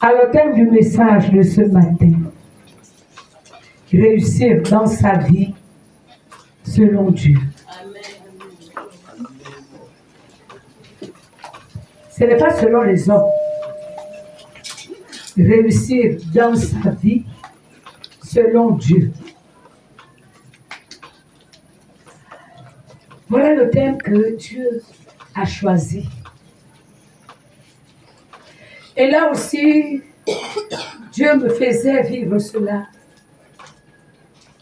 Alors, le thème du message de ce matin, réussir dans sa vie selon Dieu. Ce n'est pas selon les hommes. Réussir dans sa vie selon Dieu. Voilà le thème que Dieu a choisi. Et là aussi, Dieu me faisait vivre cela.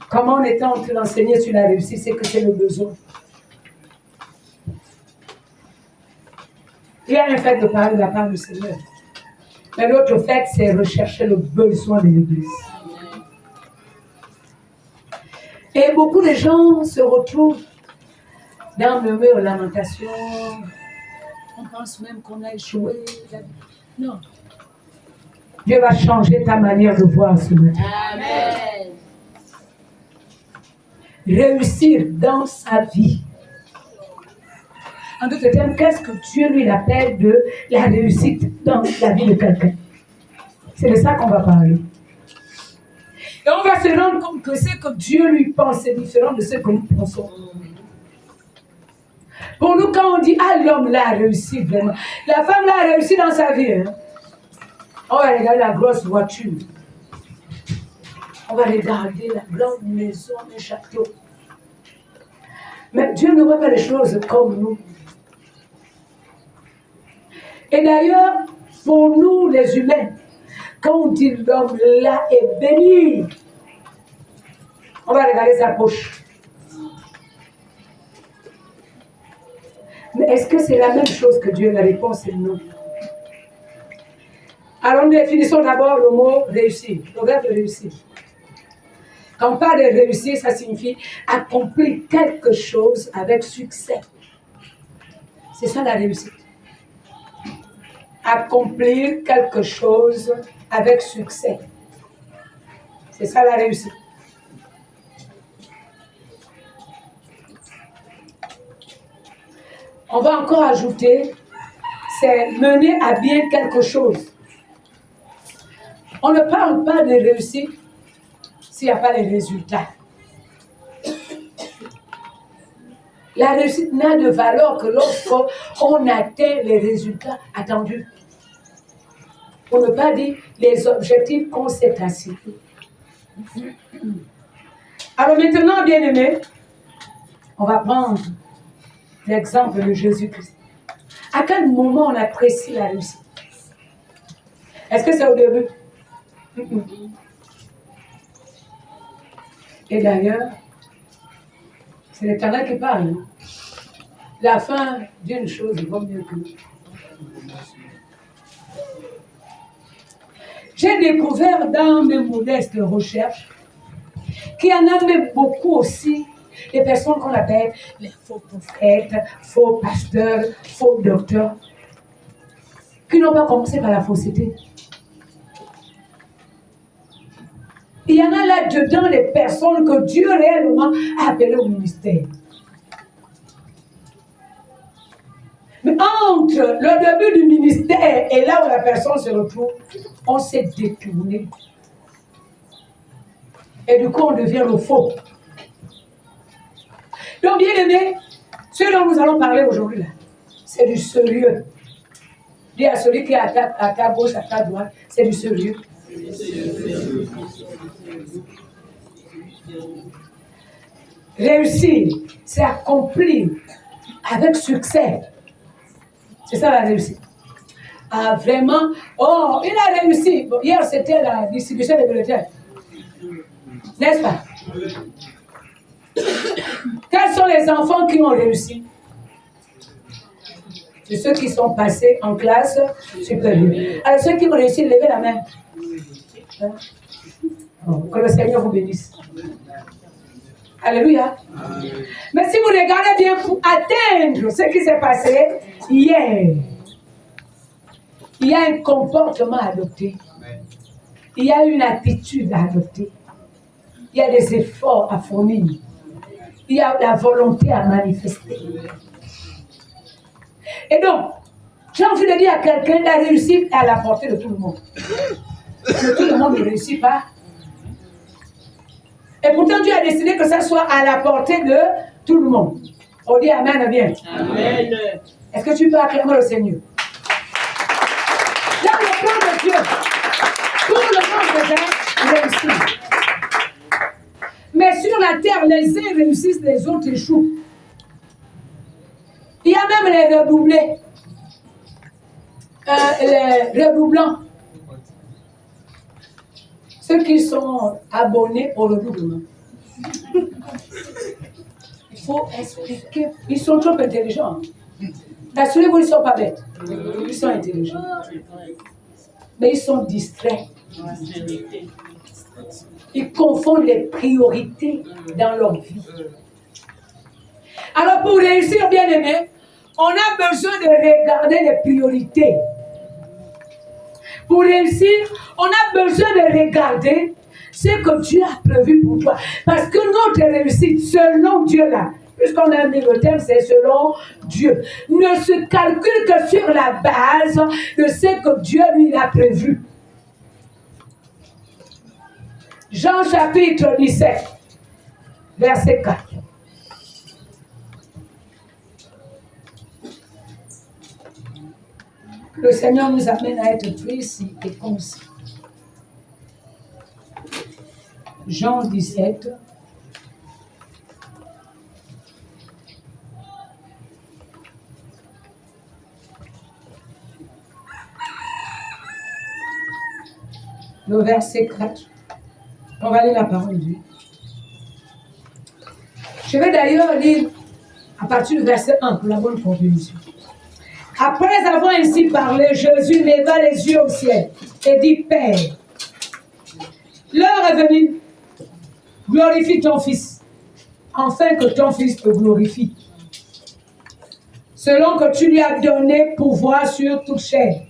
Comment on était en train d'enseigner sur la réussite, c'est que c'est le besoin. Il y a un fait de parler de la part du Seigneur. Mais l'autre fait, c'est rechercher le besoin de l'Église. Et beaucoup de gens se retrouvent dans le mur lamentation. On pense même qu'on a échoué. Non. Dieu va changer ta manière de voir ce matin. Amen. Réussir dans sa vie. En d'autres termes, qu'est-ce que Dieu lui appelle de la réussite dans la vie de quelqu'un? C'est de ça qu'on va parler. Et on va se rendre compte que ce que Dieu lui pense est différent de ce que nous pensons. Pour nous, quand on dit « Ah, l'homme là a réussi vraiment », la femme là a réussi dans sa vie. Hein? On va regarder la grosse voiture. On va regarder la grande maison, le château. Mais Dieu ne voit pas les choses comme nous. Et d'ailleurs, pour nous les humains, quand on dit l'homme là est béni, on va regarder sa poche. Mais est-ce que c'est la même chose que Dieu? La réponse est non. Alors nous définissons d'abord le mot réussir, le verbe réussir. Quand on parle de réussir, ça signifie accomplir quelque chose avec succès. C'est ça la réussite. Accomplir quelque chose avec succès. C'est ça la réussite. On va encore ajouter, c'est mener à bien quelque chose. On ne parle pas de réussite s'il n'y a pas les résultats. La réussite n'a de valeur que lorsqu'on atteint les résultats attendus. Pour ne pas dire les objectifs qu'on s'est assignés. Alors maintenant, bien-aimés, on va prendre l'exemple de Jésus-Christ. À quel moment on apprécie la réussite? Est-ce que c'est au début? Et d'ailleurs, c'est l'Éternel qui parle. La fin d'une chose vaut mieux que l'autre. J'ai découvert dans mes modestes recherches qu'il y en a même beaucoup aussi des personnes qu'on appelle les faux prophètes, faux pasteurs, faux docteurs, qui n'ont pas commencé par la fausseté. Il y en a là-dedans des personnes que Dieu réellement a appelées au ministère. Mais entre le début du ministère et là où la personne se retrouve, on s'est détourné. Et du coup, on devient le faux. Donc, bien aimé, ce dont nous allons parler aujourd'hui, c'est du sérieux. Dis à celui qui est à ta gauche, à ta droite, c'est du sérieux. Réussir, c'est accomplir avec succès. C'est ça la réussite. Ah, vraiment, oh, il a réussi. Bon, hier, c'était la distribution des bulletins. N'est-ce pas? Quels sont les enfants qui ont réussi? C'est ceux qui sont passés en classe supérieure. Alors, ceux qui ont réussi, levez la main. Oh, que le Seigneur vous bénisse. Alléluia. Mais si vous regardez bien pour atteindre ce qui s'est passé hier, il y a un comportement adopté. Il y a une attitude à adopter. Il y a des efforts à fournir. Il y a la volonté à manifester. Et donc, J'ai envie de dire à quelqu'un, la réussite est à la portée de tout le monde. Mais tout le monde ne réussit pas. Et pourtant, Dieu a décidé que ça soit à la portée de tout le monde. On dit Amen, bien. Amen. Est-ce que tu peux acclamer le Seigneur? Dans le plan de Dieu, tout le monde devait réussir. Mais sur la terre, les uns réussissent, les autres échouent. Il y a même les redoublés. Les redoublants. Ceux qui sont abonnés au redoublement. Il faut expliquer. Ils sont trop intelligents. Rassurez-vous, ils ne sont pas bêtes. Ils sont intelligents. Mais ils sont distraits. Ils confondent les priorités dans leur vie. Alors pour réussir, bien aimé, on a besoin de regarder les priorités. Pour réussir, on a besoin de regarder ce que Dieu a prévu pour toi. Parce que notre réussite, selon Dieu là, puisqu'on a mis le thème, c'est selon Dieu, ne se calcule que sur la base de ce que Dieu lui a prévu. Jean chapitre 17, verset 4. Le Seigneur nous amène à être précis et concis. Jean 17. Le verset 4. On va lire la parole de Dieu. Je vais d'ailleurs lire à partir du verset 1 pour la bonne compréhension. Après avoir ainsi parlé, Jésus leva les yeux au ciel et dit, Père, l'heure est venue, glorifie ton Fils, afin que ton Fils te glorifie, selon que tu lui as donné pouvoir sur toute chair,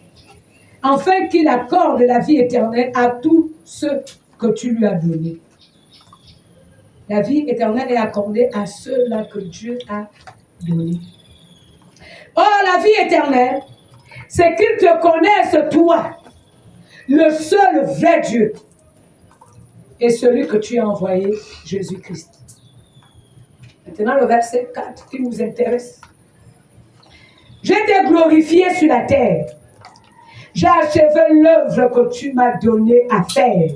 afin qu'il accorde la vie éternelle à tous ceux que tu lui as donnés. La vie éternelle est accordée à ceux-là que Dieu a donnés. Or, la vie éternelle, c'est qu'ils te connaissent, toi, le seul vrai Dieu, et celui que tu as envoyé, Jésus-Christ. Maintenant, le verset 4 qui nous intéresse. Je t'ai glorifié sur la terre. J'ai achevé l'œuvre que tu m'as donnée à faire.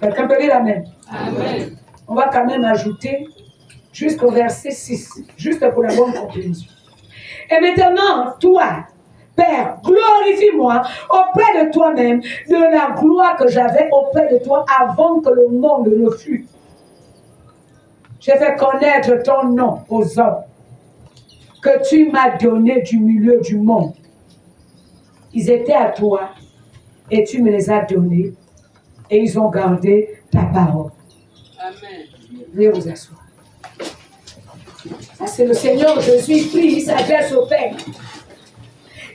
Quelqu'un peut dire Amen. Amen. On va quand même ajouter jusqu'au verset 6, juste pour la bonne compréhension. Et maintenant, toi, Père, glorifie-moi auprès de toi-même de la gloire que j'avais auprès de toi avant que le monde ne fût. J'ai fait connaître ton nom aux hommes que tu m'as donné du milieu du monde. Ils étaient à toi et tu me les as donnés et ils ont gardé ta parole. Amen. Veuillez vous asseoir. Ça, c'est le Seigneur Jésus, il prie, il s'adresse au Père.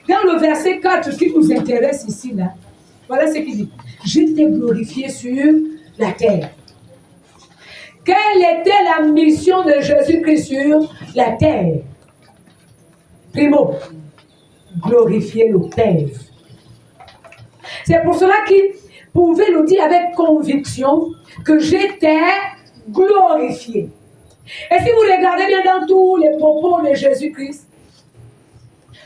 Dans le verset 4 qui nous intéresse ici, là, voilà ce qu'il dit. Je t'ai glorifié sur la terre. Quelle était la mission de Jésus-Christ sur la terre? Primo, glorifier le Père. C'est pour cela qu'il pouvait nous dire avec conviction que j'étais glorifié. Et si vous regardez bien dans tous les propos de Jésus-Christ,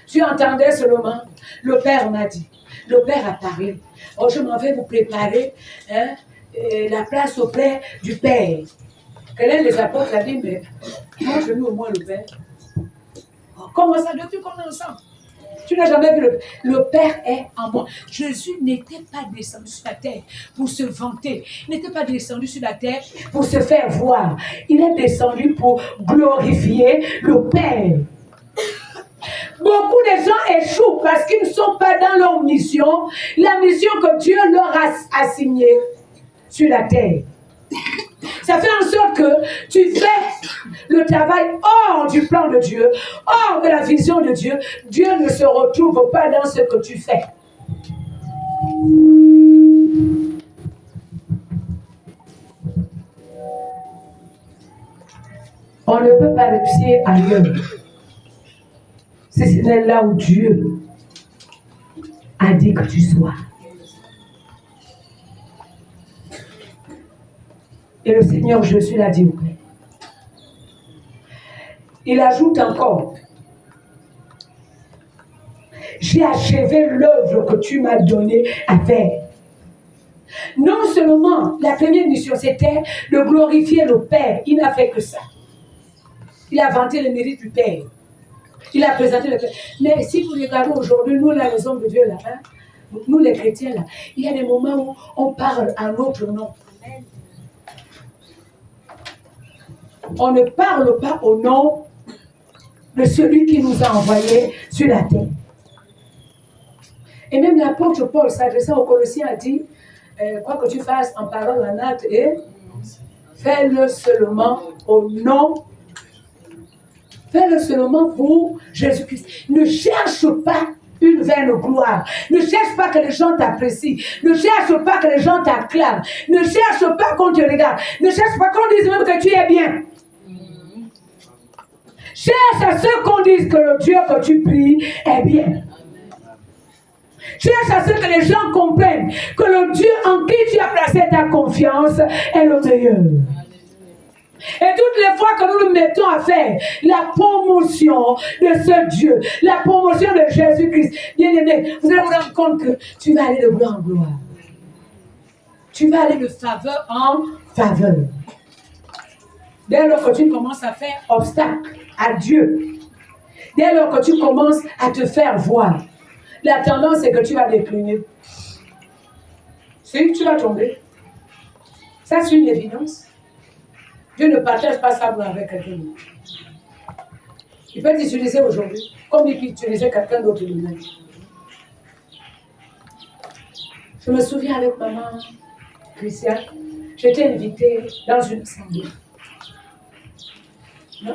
tu entendais seulement, le Père m'a dit, le Père a parlé. Oh, je m'en vais vous préparer la place auprès du Père. Quelqu'un des apôtres a dit, mais montre-nous au moins le Père. Oh, comment ça, depuis qu'on est ensemble? Tu n'as jamais vu le Père est en moi. Jésus n'était pas descendu sur la terre pour se vanter. Il n'était pas descendu sur la terre pour se faire voir. Il est descendu pour glorifier le Père. Beaucoup de gens échouent parce qu'ils ne sont pas dans leur mission, la mission que Dieu leur a assignée sur la terre. Ça fait en sorte que tu fais le travail hors du plan de Dieu, hors de la vision de Dieu. Dieu ne se retrouve pas dans ce que tu fais. On ne peut pas réussir ailleurs. si ce n'est là où Dieu a dit que tu sois. Et le Seigneur Jésus l'a dit au Père. Il ajoute encore, j'ai achevé l'œuvre que tu m'as donnée à faire. Non seulement la première mission, c'était de glorifier le Père. Il n'a fait que ça. Il a vanté le mérite du Père. Il a présenté le Père. Mais si vous regardez aujourd'hui, nous, la maison de Dieu, là, hein, nous les chrétiens, là, il y a des moments où on parle à notre nom. On ne parle pas au nom de celui qui nous a envoyés sur la terre. Et même l'apôtre Paul, s'adressant aux Colossiens, a dit, quoi que tu fasses en parole, en acte, et fais-le seulement au nom, fais-le seulement pour Jésus-Christ. Ne cherche pas une vaine gloire. Ne cherche pas que les gens t'apprécient. Ne cherche pas que les gens t'acclament. Ne cherche pas qu'on te regarde. Ne cherche pas qu'on dise même que tu es bien. Cherche à ce qu'on dise que le Dieu que tu pries est bien. Cherche à ce que les gens comprennent que le Dieu en qui tu as placé ta confiance est le meilleur. Et toutes les fois que nous nous mettons à faire la promotion de ce Dieu, la promotion de Jésus-Christ, bien aimé, vous allez vous rendre compte que tu vas aller de gloire en gloire. Tu vas aller de faveur en faveur. Dès lors que tu commences à faire obstacle à Dieu, dès lors que tu commences à te faire voir, la tendance est que tu vas décliner. Si, tu vas tomber. Ça, c'est une évidence. Dieu ne partage pas ça avec quelqu'un d'autre. Il peut t'utiliser aujourd'hui, comme il peut utiliser quelqu'un d'autre lui-même. Je me souviens avec maman Christiane, j'étais invitée dans une assemblée.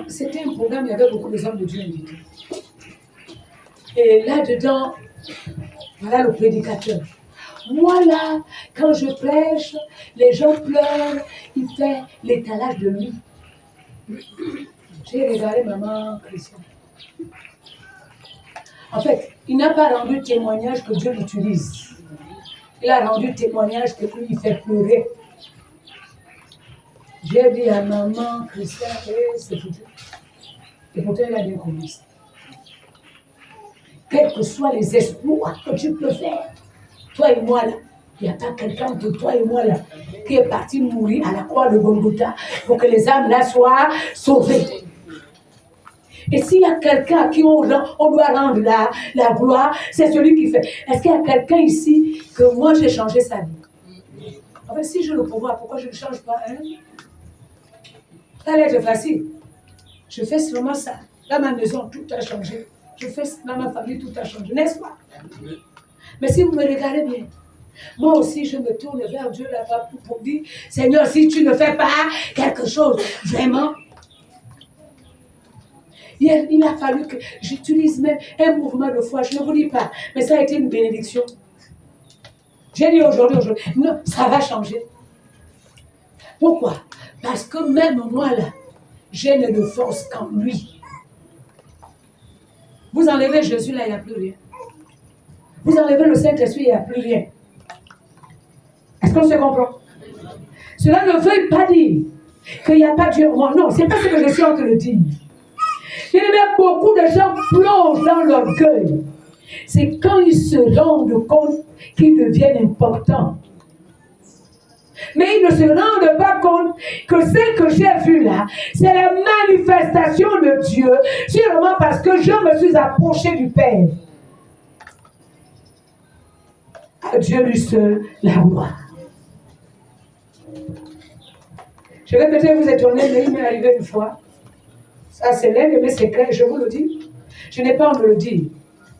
C'était un programme, il y avait beaucoup d'hommes de Dieu invités. Et là-dedans, voilà le prédicateur. Moi là, quand je prêche, les gens pleurent, il fait l'étalage de lui. J'ai regardé maman Christiane. En fait, il n'a pas rendu témoignage que Dieu l'utilise. Il a rendu témoignage que lui, il fait pleurer. J'ai dit à maman Christiane, c'est foutu. Et pourtant, il a bien commencé. Quels que soient les espoirs que tu peux faire, toi et moi là, il n'y a pas quelqu'un de toi et moi là qui est parti mourir à la croix de Golgotha pour que les âmes là soient sauvées. Et s'il y a quelqu'un à qui on doit rendre la gloire, c'est celui qui fait. Est-ce qu'il y a quelqu'un ici que moi j'ai changé sa vie? En fait, si j'ai le pouvoir, pourquoi je ne change pas hein? Ça allait être facile. Je fais seulement ça. Dans ma maison, tout a changé. Je fais dans ma famille, tout a changé, n'est-ce pas? Mais si vous me regardez bien, moi aussi, je me tourne vers Dieu là-bas pour dire, Seigneur, si tu ne fais pas quelque chose, vraiment, il a fallu que j'utilise même un mouvement de foi. Je ne vous dis pas, mais ça a été une bénédiction. J'ai dit aujourd'hui, non, ça va changer. Pourquoi? Parce que même moi là, je n'ai de force qu'en lui. Vous enlevez Jésus là, il n'y a plus rien. Vous enlevez le Saint-Esprit, il n'y a plus rien. Est-ce qu'on se comprend? Cela ne veut pas dire qu'il n'y a pas Dieu en moi. Non, ce n'est pas ce que je suis en train de dire. Il y a beaucoup de gens plongent dans l'orgueil. C'est quand ils se rendent compte qu'ils deviennent importants. Mais ils ne se rendent pas compte que ce que j'ai vu là, c'est la manifestation de Dieu, sûrement parce que je me suis approché du Père. À Dieu lui seul la gloire. Je vais peut-être vous étonner, mais il m'est arrivé une fois. Ça, c'est l'un de mes secrets, je vous le dis. Je n'ai pas à me le dire.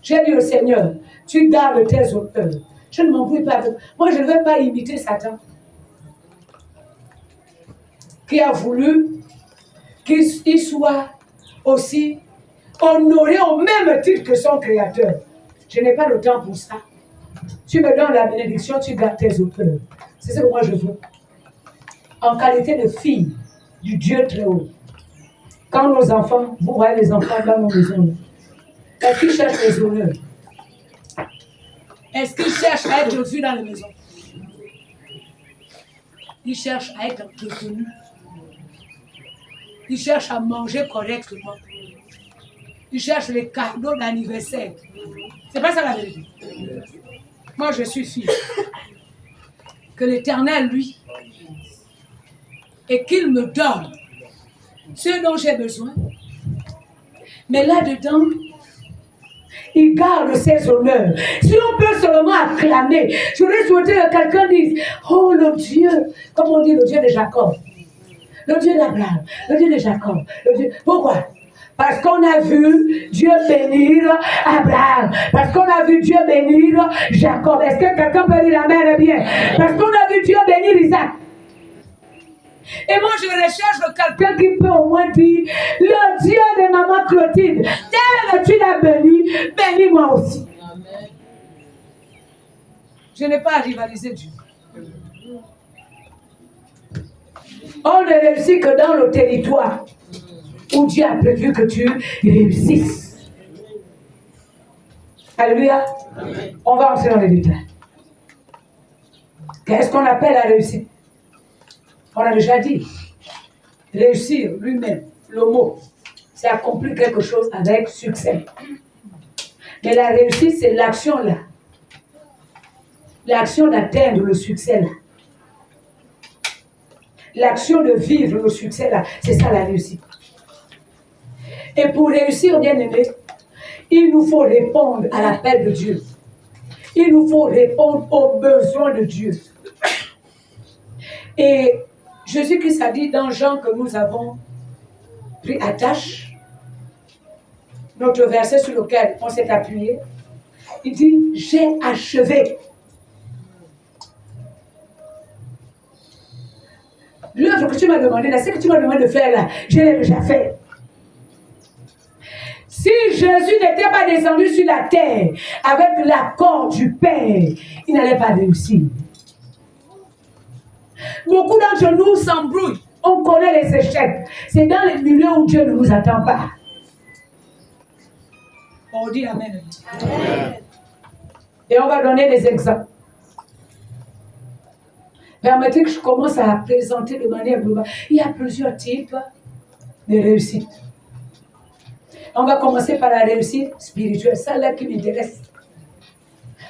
J'ai dit au Seigneur, tu gardes tes auteurs. Je ne m'embrouille pas avec. Moi, je ne vais pas imiter Satan, qui a voulu qu'il soit aussi honoré au même titre que son créateur. Je n'ai pas le temps pour ça. Tu me donnes la bénédiction, tu gardes tes auteurs. C'est ce que moi je veux. En qualité de fille du Dieu très haut. Quand nos enfants, vous voyez les enfants dans nos maisons, Est-ce qu'il cherche les honneurs? Est-ce qu'il cherche à être vu dans la maison? Il cherche à être reconnu. Il cherche à manger correctement. Il cherche les cadeaux d'anniversaire. C'est pas ça la vérité. Moi, je suis fille. Que l'Éternel, lui, et qu'il me donne ce dont j'ai besoin. Mais là-dedans, il garde ses honneurs. Si on peut seulement acclamer, j'aurais souhaité que quelqu'un dise, oh le Dieu, comme on dit le Dieu de Jacob, le Dieu d'Abraham, le Dieu de Jacob. Le Dieu... Pourquoi? Parce qu'on a vu Dieu bénir Abraham. Parce qu'on a vu Dieu bénir Jacob. Est-ce que quelqu'un peut dire amen bien? Parce qu'on a vu Dieu bénir Isaac. Et moi, je recherche quelqu'un qui peut au moins dire, le Dieu de maman Clotilde, tel que tu l'as béni, bénis-moi aussi. Amen. Je n'ai pas à rivaliser Dieu. On ne réussit que dans le territoire où Dieu a prévu que tu réussisses. Alléluia. Amen. On va entrer dans les détails. Qu'est-ce qu'on appelle la réussite? On a déjà dit. Réussir lui-même, le mot, c'est accomplir quelque chose avec succès. Mais la réussite, c'est l'action là. L'action d'atteindre le succès là. L'action de vivre le succès là. C'est ça la réussite. Et pour réussir, bien aimé, il nous faut répondre à l'appel de Dieu. Il nous faut répondre aux besoins de Dieu. Et Jésus-Christ a dit dans Jean que nous avons pris attache, notre verset sur lequel on s'est appuyé, il dit, j'ai achevé. L'œuvre que tu m'as demandé, là, ce que tu m'as demandé de faire là, je l'ai déjà fait. Si Jésus n'était pas descendu sur la terre avec l'accord du Père, il n'allait pas réussir. Beaucoup d'entre nous s'embrouillent. On connaît les échecs. C'est dans les milieux où Dieu ne nous attend pas. On dit Amen. Amen. Et on va donner des exemples. Permettez que je commence à présenter de manière globale. Il y a plusieurs types de réussite. On va commencer par la réussite spirituelle. C'est là qui m'intéresse.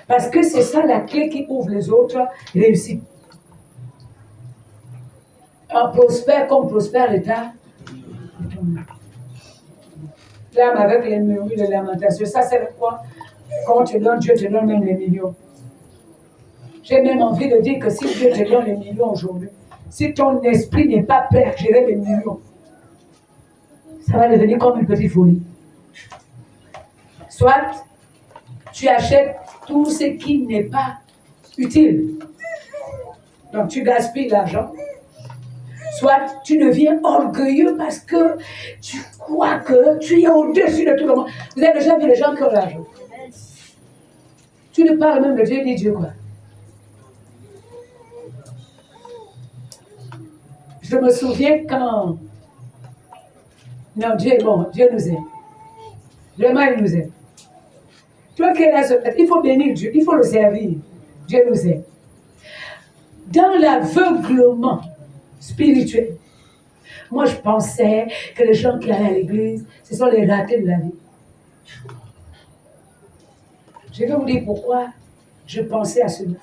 Parce que c'est ça la clé qui ouvre les autres réussites. On prospère comme prospère l'État. L'âme avec les murmures de lamentation. Ça, c'est quoi? Quand on te donne, Dieu te donne même les millions. J'ai même envie de dire que si Dieu te donne les millions aujourd'hui, si ton esprit n'est pas prêt à gérer les millions, ça va devenir comme une petite folie. Soit tu achètes tout ce qui n'est pas utile. Donc tu gaspilles l'argent. Soit tu deviens orgueilleux parce que tu crois que tu es au-dessus de tout le monde. Vous avez déjà vu les gens qui ont l'argent. Tu ne parles même de Dieu, ni Dieu quoi. Je me souviens quand... Non, Dieu est bon, Dieu nous aime. Vraiment, il nous aime. Toi qui es là, il faut bénir Dieu, il faut le servir. Dieu nous aime. Dans l'aveuglement spirituel, moi je pensais que les gens qui allaient à l'église, ce sont les ratés de la vie. Je vais vous dire pourquoi je pensais à cela.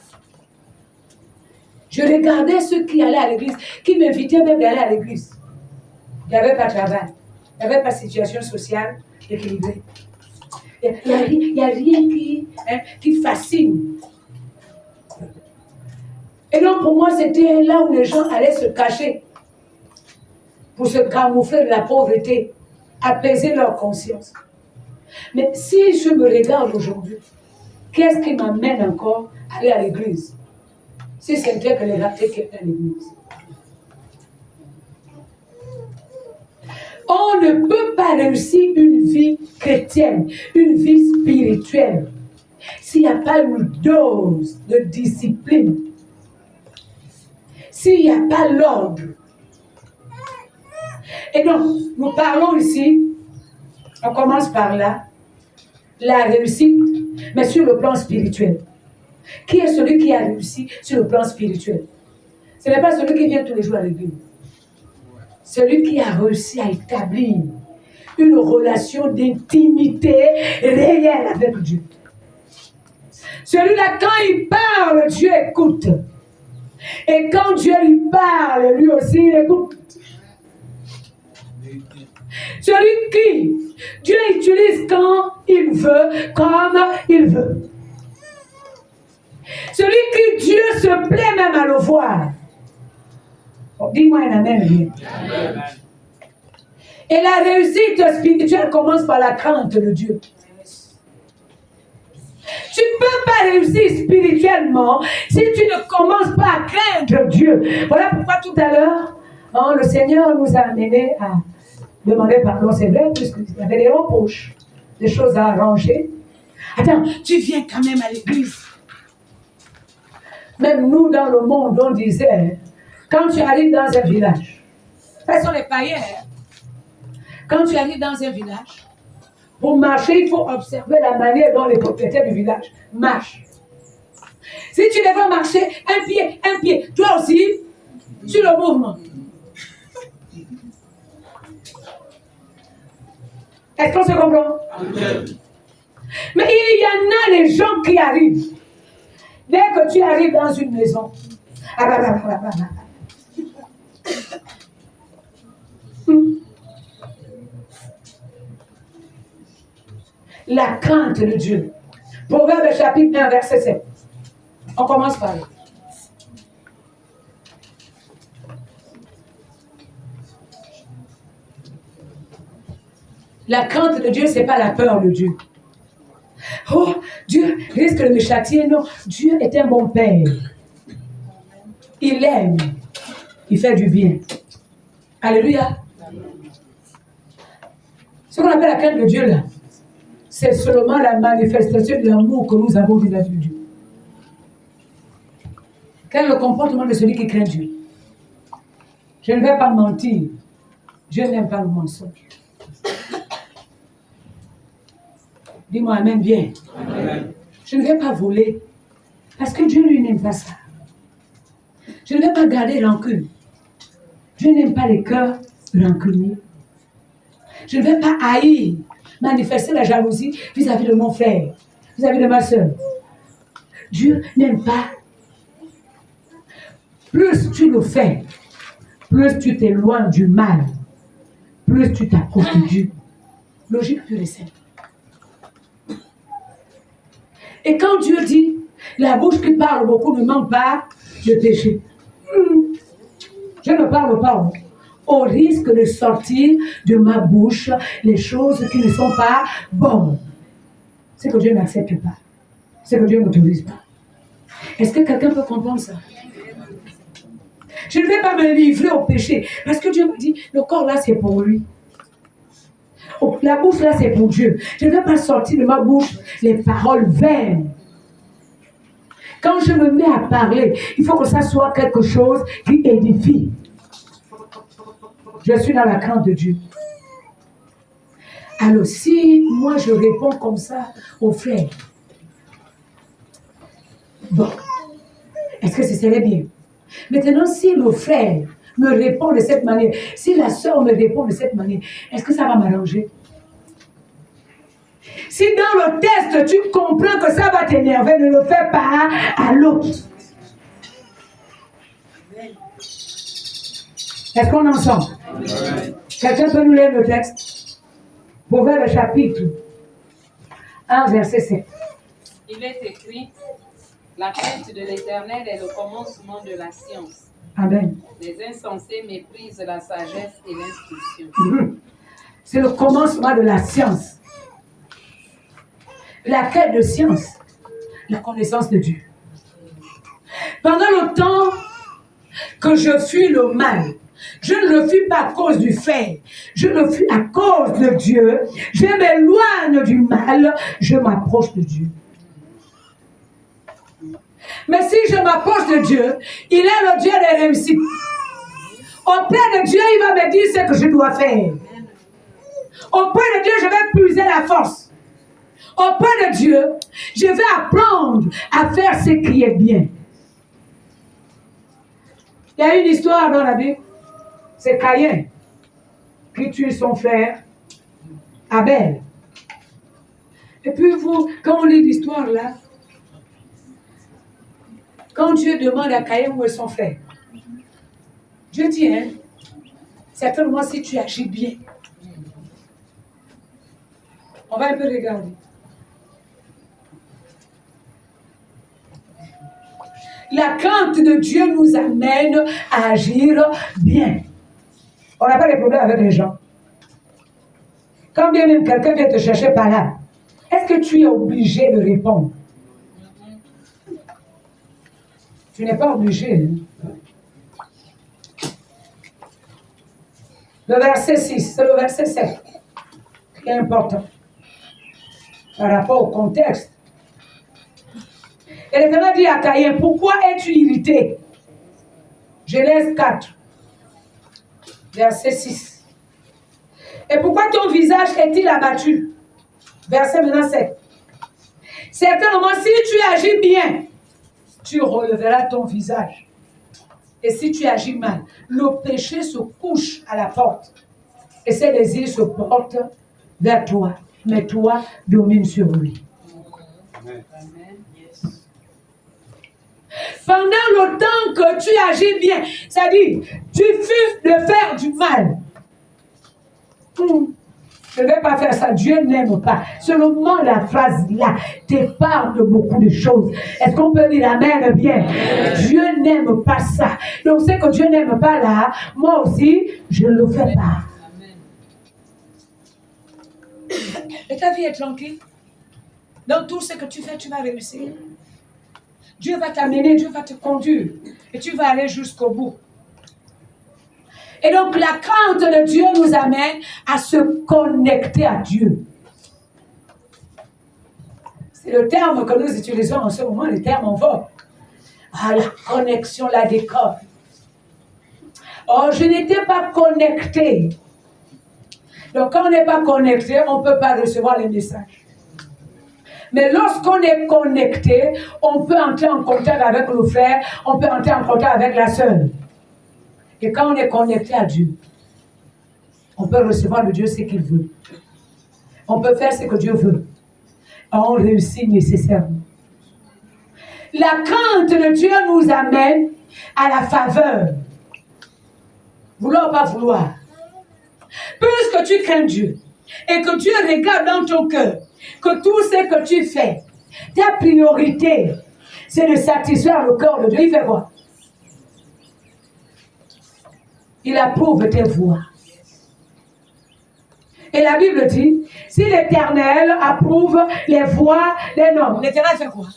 Je regardais ceux qui allaient à l'église, qui m'invitaient même d'aller à l'église. Il n'y avait pas de travail, il n'y avait pas de situation sociale équilibrée. Il n'y a rien qui fascine. Et donc pour moi, c'était là où les gens allaient se cacher pour se camoufler de la pauvreté, apaiser leur conscience. Mais si je me regarde aujourd'hui, qu'est-ce qui m'amène encore à aller à l'église? Si c'était que les ratés qui étaient à l'église. On ne peut pas réussir une vie chrétienne, une vie spirituelle, s'il n'y a pas une dose de discipline, s'il n'y a pas l'ordre. Et donc, nous parlons ici, on commence par là, la réussite, mais sur le plan spirituel. Qui est celui qui a réussi sur le plan spirituel? Ce n'est pas celui qui vient tous les jours à l'église. Celui qui a réussi à établir une relation d'intimité réelle avec Dieu. Celui-là, quand il parle, Dieu écoute. Et quand Dieu lui parle, lui aussi, il écoute. Celui qui Dieu utilise quand il veut, comme il veut. Celui qui Dieu se plaît même à le voir. Oh, dis-moi un amen. Amen. Et la réussite spirituelle commence par la crainte de Dieu. Tu ne peux pas réussir spirituellement si tu ne commences pas à craindre Dieu. Voilà pourquoi tout à l'heure, le Seigneur nous a amenés à demander pardon, c'est vrai, puisqu'il y avait des reproches, des choses à arranger. Attends, tu viens quand même à l'église. Même nous, dans le monde, on disait, quand tu arrives dans un village, ce sont les païens. Quand tu arrives dans un village, pour marcher, il faut observer la manière dont les propriétaires du village marchent. Si tu les vois marcher, un pied, toi aussi, sur le mouvement. Est-ce qu'on se comprend? Mais il y en a les gens qui arrivent. Dès que tu arrives dans une maison, la crainte de Dieu. Proverbe chapitre 1, verset 7. On commence par là. La crainte de Dieu, ce n'est pas la peur de Dieu. Oh, Dieu risque de me châtier. Non, Dieu est un bon Père. Il aime. Il fait du bien. Alléluia. Ce qu'on appelle la crainte de Dieu, là, c'est seulement la manifestation de l'amour que nous avons vis-à-vis de Dieu. Quel est le comportement de celui qui craint Dieu? Je ne vais pas mentir. Dieu n'aime pas le mensonge. Dis-moi amen bien. Amen. Je ne vais pas voler. Parce que Dieu, lui, n'aime pas ça. Je ne vais pas garder rancune. Dieu n'aime pas les cœurs rancuniers. Je ne vais pas haïr, manifester la jalousie vis-à-vis de mon frère, vis-à-vis de ma soeur. Dieu n'aime pas. Plus tu le fais, plus tu t'éloignes du mal, plus tu t'approches de Dieu. Logique pure et simple. Et quand Dieu dit, la bouche qui parle beaucoup ne ment pas de péché. Je ne parle pas au risque de sortir de ma bouche les choses qui ne sont pas bonnes. C'est que Dieu n'accepte pas. C'est que Dieu n'autorise pas. Est-ce que quelqu'un peut comprendre ça? Je ne vais pas me livrer au péché. Parce que Dieu me dit, le corps là c'est pour lui. La bouche là c'est pour Dieu. Je ne vais pas sortir de ma bouche les paroles vaines. Quand je me mets à parler, il faut que ça soit quelque chose qui édifie. Je suis dans la crainte de Dieu. Alors si moi je réponds comme ça aux frères, bon, est-ce que ce serait bien? Maintenant, si le frère me répond de cette manière, si la soeur me répond de cette manière, est-ce que ça va m'arranger? Si dans le test, tu comprends que ça va t'énerver, ne le fais pas à l'autre. Est-ce qu'on en sent? Quelqu'un peut nous lire le texte? Proverbe chapitre 1, verset 7. Il est écrit, la crainte de l'Éternel est le commencement de la science. Amen. Les insensés méprisent la sagesse et l'instruction. C'est le commencement de la science. La quête de science, la connaissance de Dieu. Pendant le temps que je fuis le mal, je ne le fuis pas à cause du fait, je le fuis à cause de Dieu. Je m'éloigne du mal, je m'approche de Dieu. Mais si je m'approche de Dieu, il est le Dieu des réussites. Auprès de Dieu, il va me dire ce que je dois faire. Auprès de Dieu, je vais puiser la force. auprès de Dieu, je vais apprendre à faire ce qui est bien. Il y a une histoire dans la Bible, c'est Caïn qui tue son frère Abel. Et puis quand on lit l'histoire là, quand Dieu demande à Caïn où est son frère, Dieu dit, hein, certainement si tu agis bien. On va un peu regarder. La crainte de Dieu nous amène à agir bien. On n'a pas de problème avec les gens. Quand bien même quelqu'un vient te chercher par là, est-ce que tu es obligé de répondre? Tu n'es pas obligé. Hein? Le verset 6, c'est le verset 7 qui est important par rapport au contexte. Et l'Éternel dit à Caïn, pourquoi es-tu irrité? Genèse 4, verset 6. Et pourquoi ton visage est-il abattu? Verset 7. Certainement, si tu agis bien, tu releveras ton visage. Et si tu agis mal, le péché se couche à la porte. Et ses désirs se portent vers toi. Mais toi, domine sur lui. Amen. Pendant le temps que tu agis bien, c'est-à-dire, tu fuis de faire du mal. Je ne vais pas faire ça. Dieu n'aime pas. Seulement la phrase là t'épargne de beaucoup de choses. Est-ce qu'on peut dire amen bien? Dieu n'aime pas ça. Donc, c'est que Dieu n'aime pas là. Moi aussi, je ne le fais pas. Et ta vie est tranquille. Dans tout ce que tu fais, tu vas réussir. Dieu va t'amener, Dieu va te conduire. Et tu vas aller jusqu'au bout. Et donc, la crainte de Dieu nous amène à se connecter à Dieu. C'est le terme que nous utilisons en ce moment, le terme en vogue. Ah, la connexion, la décolle. Oh, je n'étais pas connecté. Donc, quand on n'est pas connecté, on ne peut pas recevoir les messages. Mais lorsqu'on est connecté, on peut entrer en contact avec le frère, on peut entrer en contact avec la sœur. Et quand on est connecté à Dieu, on peut recevoir de Dieu ce qu'il veut. On peut faire ce que Dieu veut. Et on réussit nécessairement. La crainte de Dieu nous amène à la faveur. Vouloir ou pas vouloir. Puisque tu crains Dieu et que Dieu regarde dans ton cœur que tout ce que tu fais, ta priorité, c'est de satisfaire le cœur de Dieu. Il fait quoi? Il approuve tes voies. Et la Bible dit, si l'Éternel approuve les voies des hommes, l'Éternel fait quoi?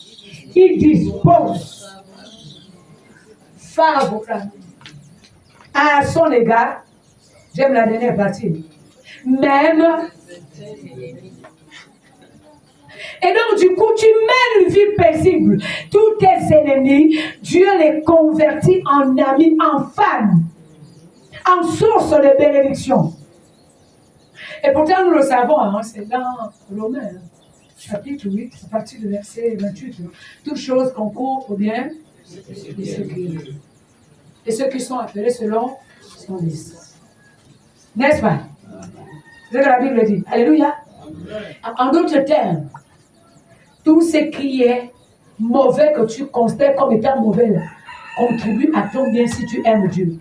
Il dispose favorablement à son égard. J'aime la dernière partie. Même. Et donc, du coup, tu mènes une vie paisible. Tous tes ennemis, Dieu les convertit en amis, en femmes, en source de bénédiction. Et pourtant, nous le savons, hein, c'est dans Romains, chapitre 8, à partir du verset 28. Toutes choses concourent au bien et ceux qui sont appelés selon son liste. N'est-ce pas? C'est ce que la Bible dit. Alléluia. En d'autres termes, tout ce qui est mauvais que tu considères comme étant mauvais là, contribue à ton bien si tu aimes Dieu.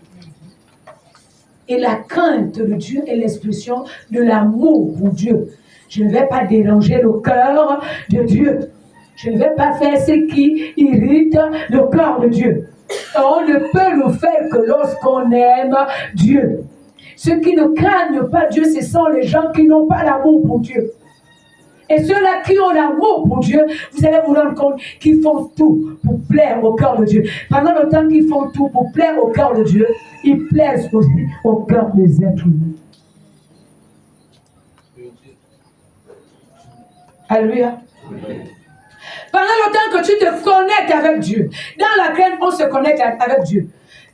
Et la crainte de Dieu est l'expression de l'amour pour Dieu. Je ne vais pas déranger le cœur de Dieu. Je ne vais pas faire ce qui irrite le cœur de Dieu. On ne peut le faire que lorsqu'on aime Dieu. Ceux qui ne craignent pas Dieu, ce sont les gens qui n'ont pas l'amour pour Dieu. Et ceux-là qui ont l'amour pour Dieu, vous allez vous rendre compte qu'ils font tout pour plaire au cœur de Dieu. Pendant le temps qu'ils font tout pour plaire au cœur de Dieu, ils plaisent aussi au cœur des êtres humains. Alléluia. Pendant le temps que tu te connectes avec Dieu, dans laquelle on se connecte avec Dieu,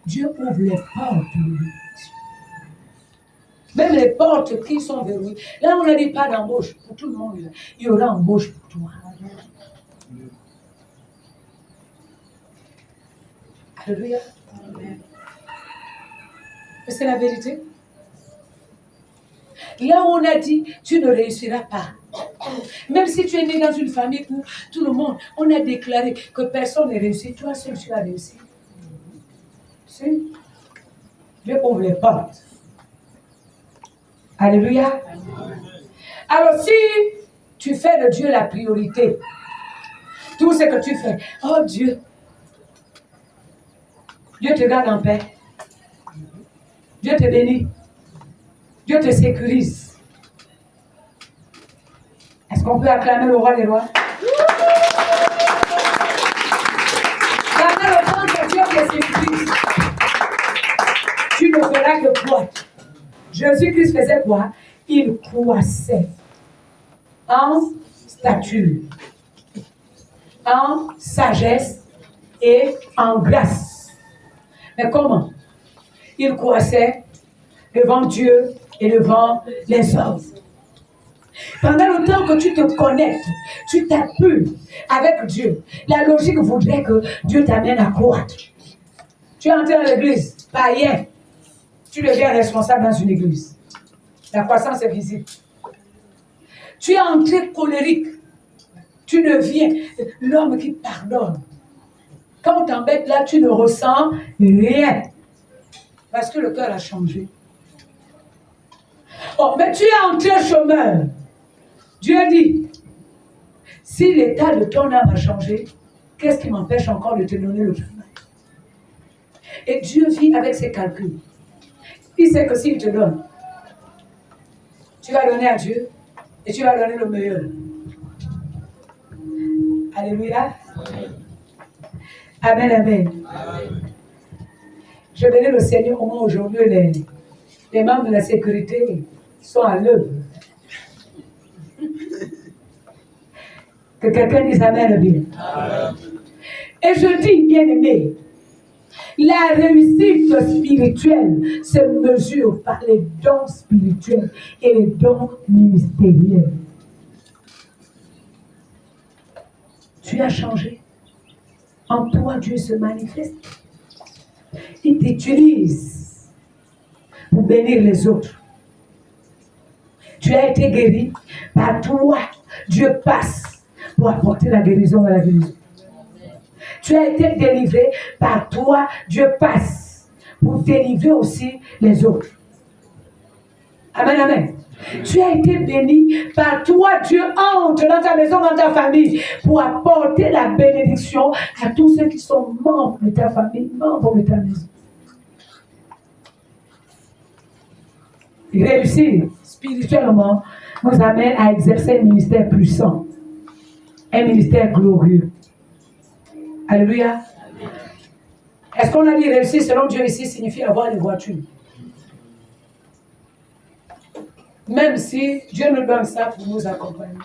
Dieu ouvre les portes. Même les portes qui sont verrouillées. Là, on n'a dit pas d'embauche pour tout le monde. Il y aura embauche pour toi. Alléluia. Mais c'est la vérité. Là où on a dit, tu ne réussiras pas. Même si tu es né dans une famille où tout le monde, on a déclaré que personne n'est réussi. Toi seul, tu as réussi. Si. Dieu ouvre les portes. Alléluia. Alors si tu fais de Dieu la priorité, tout ce que tu fais, oh Dieu, Dieu te garde en paix. Dieu te bénit. Dieu te sécurise. Est-ce qu'on peut acclamer le roi des rois? Pendant le temps que Dieu te sécurise, tu ne feras que croître. Jésus-Christ faisait quoi? Il croissait en stature, en sagesse et en grâce. Mais comment? Il croissait devant Dieu et devant les hommes. Pendant le temps que tu te connectes, tu t'appuies avec Dieu, la logique voudrait que Dieu t'amène à croître. Tu es entré dans l'église, païen, tu deviens responsable dans une église. La croissance est visible. Tu es entré colérique, tu deviens l'homme qui pardonne. Quand on t'embête là, tu ne ressens rien. Parce que le cœur a changé. Oh, mais tu es entré chemin. Dieu dit, si l'état de ton âme a changé, qu'est-ce qui m'empêche encore de te donner le chemin? Et Dieu vit avec ses calculs. Il sait que s'il te donne, tu vas donner à Dieu et tu vas donner le meilleur. Alléluia. Amen, amen. Je bénis le Seigneur au moins aujourd'hui. Les membres de la sécurité sont à l'œuvre. Que quelqu'un dise Amen bien. Et je dis, bien-aimé, la réussite spirituelle se mesure par les dons spirituels et les dons ministériels. Tu as changé. En toi, Dieu se manifeste. Il t'utilise pour bénir les autres. Tu as été guéri. Par toi, Dieu passe pour apporter la guérison à la guérison. Tu as été délivré. Par toi, Dieu passe pour délivrer aussi les autres. Amen, amen. Tu as été béni. Par toi, Dieu entre dans ta maison, dans ta famille, pour apporter la bénédiction à tous ceux qui sont membres de ta famille, membres de ta maison. Réussir spirituellement nous amène à exercer un ministère puissant, un ministère glorieux. Alléluia. Est-ce qu'on a dit réussir selon Dieu ici signifie avoir une voiture? Même si Dieu nous donne ça pour nous accompagner.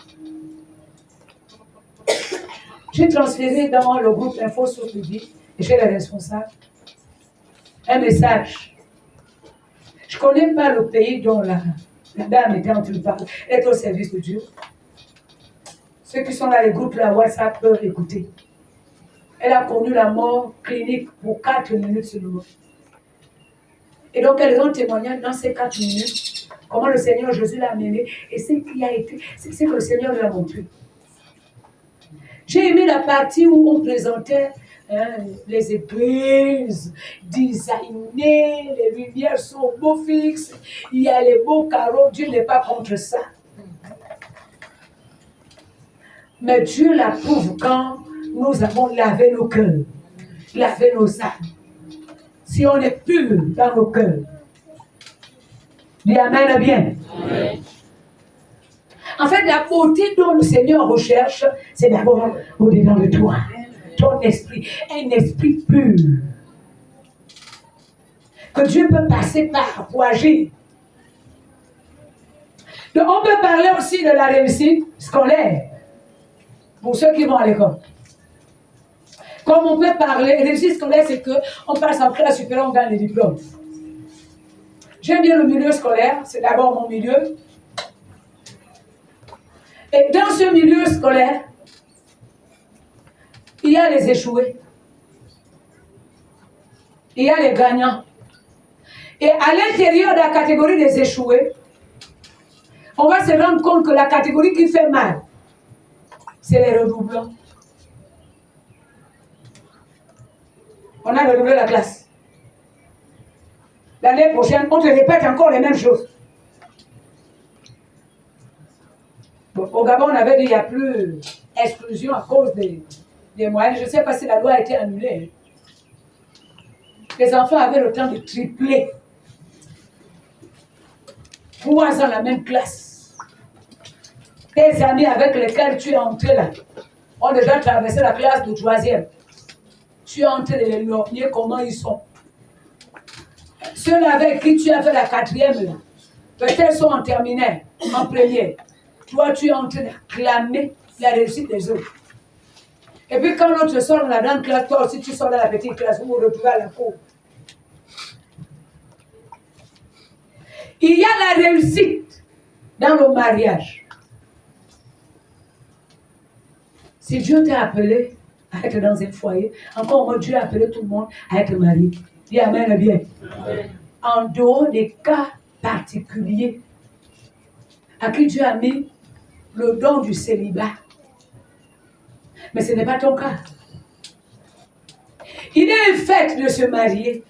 J'ai transféré dans le groupe Info sur Public, et chez les responsables, un message. Je ne connais pas le pays dont la dame était en train de parler. Elle est au service de Dieu. Ceux qui sont dans les groupes, la WhatsApp peuvent écouter. Elle a connu la mort clinique pour 4 minutes seulement. Et donc, elles ont témoigné dans ces 4 minutes comment le Seigneur Jésus l'a amené et ce qui a été, c'est ce que le Seigneur lui a montré. J'ai aimé la partie où on présentait les églises designées, les lumières sont beaux fixes, il y a les beaux carreaux, Dieu n'est pas contre ça. Mais Dieu l'approuve quand nous avons lavé nos cœurs, lavé nos âmes. Si on est pur dans nos cœurs. Dis Amen bien. Amen. En fait, la beauté dont le Seigneur recherche, c'est d'abord au-dedans de toi. Ton esprit, un esprit pur. Que Dieu peut passer par pour agir. Donc, on peut parler aussi de la réussite scolaire. Pour ceux qui vont à l'école. Comme on peut parler, réussite scolaire, c'est qu'on passe en classe supérieure, on gagne les diplômes. J'aime bien le milieu scolaire, c'est d'abord mon milieu. Et dans ce milieu scolaire, il y a les échoués. Il y a les gagnants. Et à l'intérieur de la catégorie des échoués, on va se rendre compte que la catégorie qui fait mal, c'est les redoublants. On a redoublé la classe. L'année prochaine, on te répète encore les mêmes choses. Bon, au Gabon, on avait dit qu'il n'y a plus d'exclusion à cause des moyens. Je ne sais pas si la loi a été annulée. Les enfants avaient le temps de tripler. 3 ans dans la même classe. Tes amis avec lesquels tu es entré là ont déjà traversé la classe de 3e. Tu es en train de les lorgner comment ils sont. Ceux avec qui tu as fait la 4e là, peut-être sont en terminale, en première. Toi, tu es en train d'acclamer la réussite des autres. Et puis quand l'autre sort dans la grande classe, toi aussi tu sors dans la petite classe, vous vous retrouvez à la cour. Il y a la réussite dans le mariage. Si Dieu t'a appelé à être dans un foyer, encore moins Dieu a appelé tout le monde à être marié. Dis amen bien. Amen. En dehors des cas particuliers à qui Dieu a mis le don du célibat. Mais ce n'est pas ton cas. Il est un fait de se marier.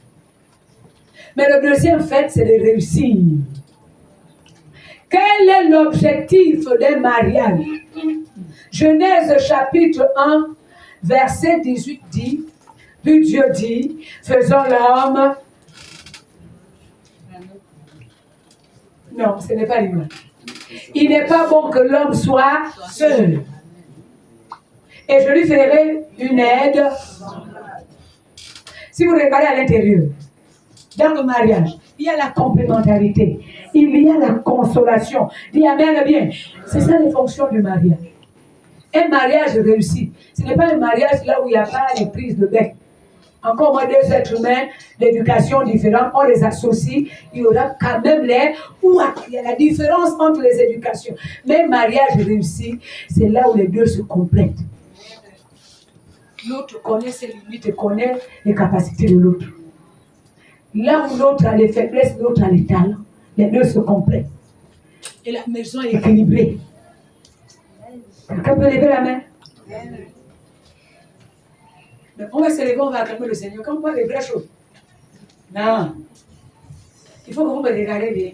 Mais le deuxième fait, c'est de réussir. Quel est l'objectif d'un mariage? Genèse chapitre 1, verset 18 dit, puis Dieu dit, faisons l'homme. Non, ce n'est pas l'humain. Il n'est pas bon que l'homme soit seul. Et je lui ferai une aide. Si vous regardez à l'intérieur, dans le mariage, il y a la complémentarité, il y a la consolation. Dis amen bien. C'est ça les fonctions du mariage. Un mariage réussi, ce n'est pas un mariage là où il n'y a pas les prises de bec. Encore moins 2 êtres humains d'éducation différente, on les associe, il y aura quand même il y a la différence entre les éducations. Mais un mariage réussi, c'est là où les deux se complètent. L'autre connaît ses limites et connaît les capacités de l'autre. Là où l'autre a les faiblesses, l'autre a les talents, les deux se complètent. Et la maison est équilibrée. Quelqu'un peut lever la main? Donc, on va se lever, on va acclamer le Seigneur. Quand on parle des vraies choses. Non. Il faut que vous me regardiez bien.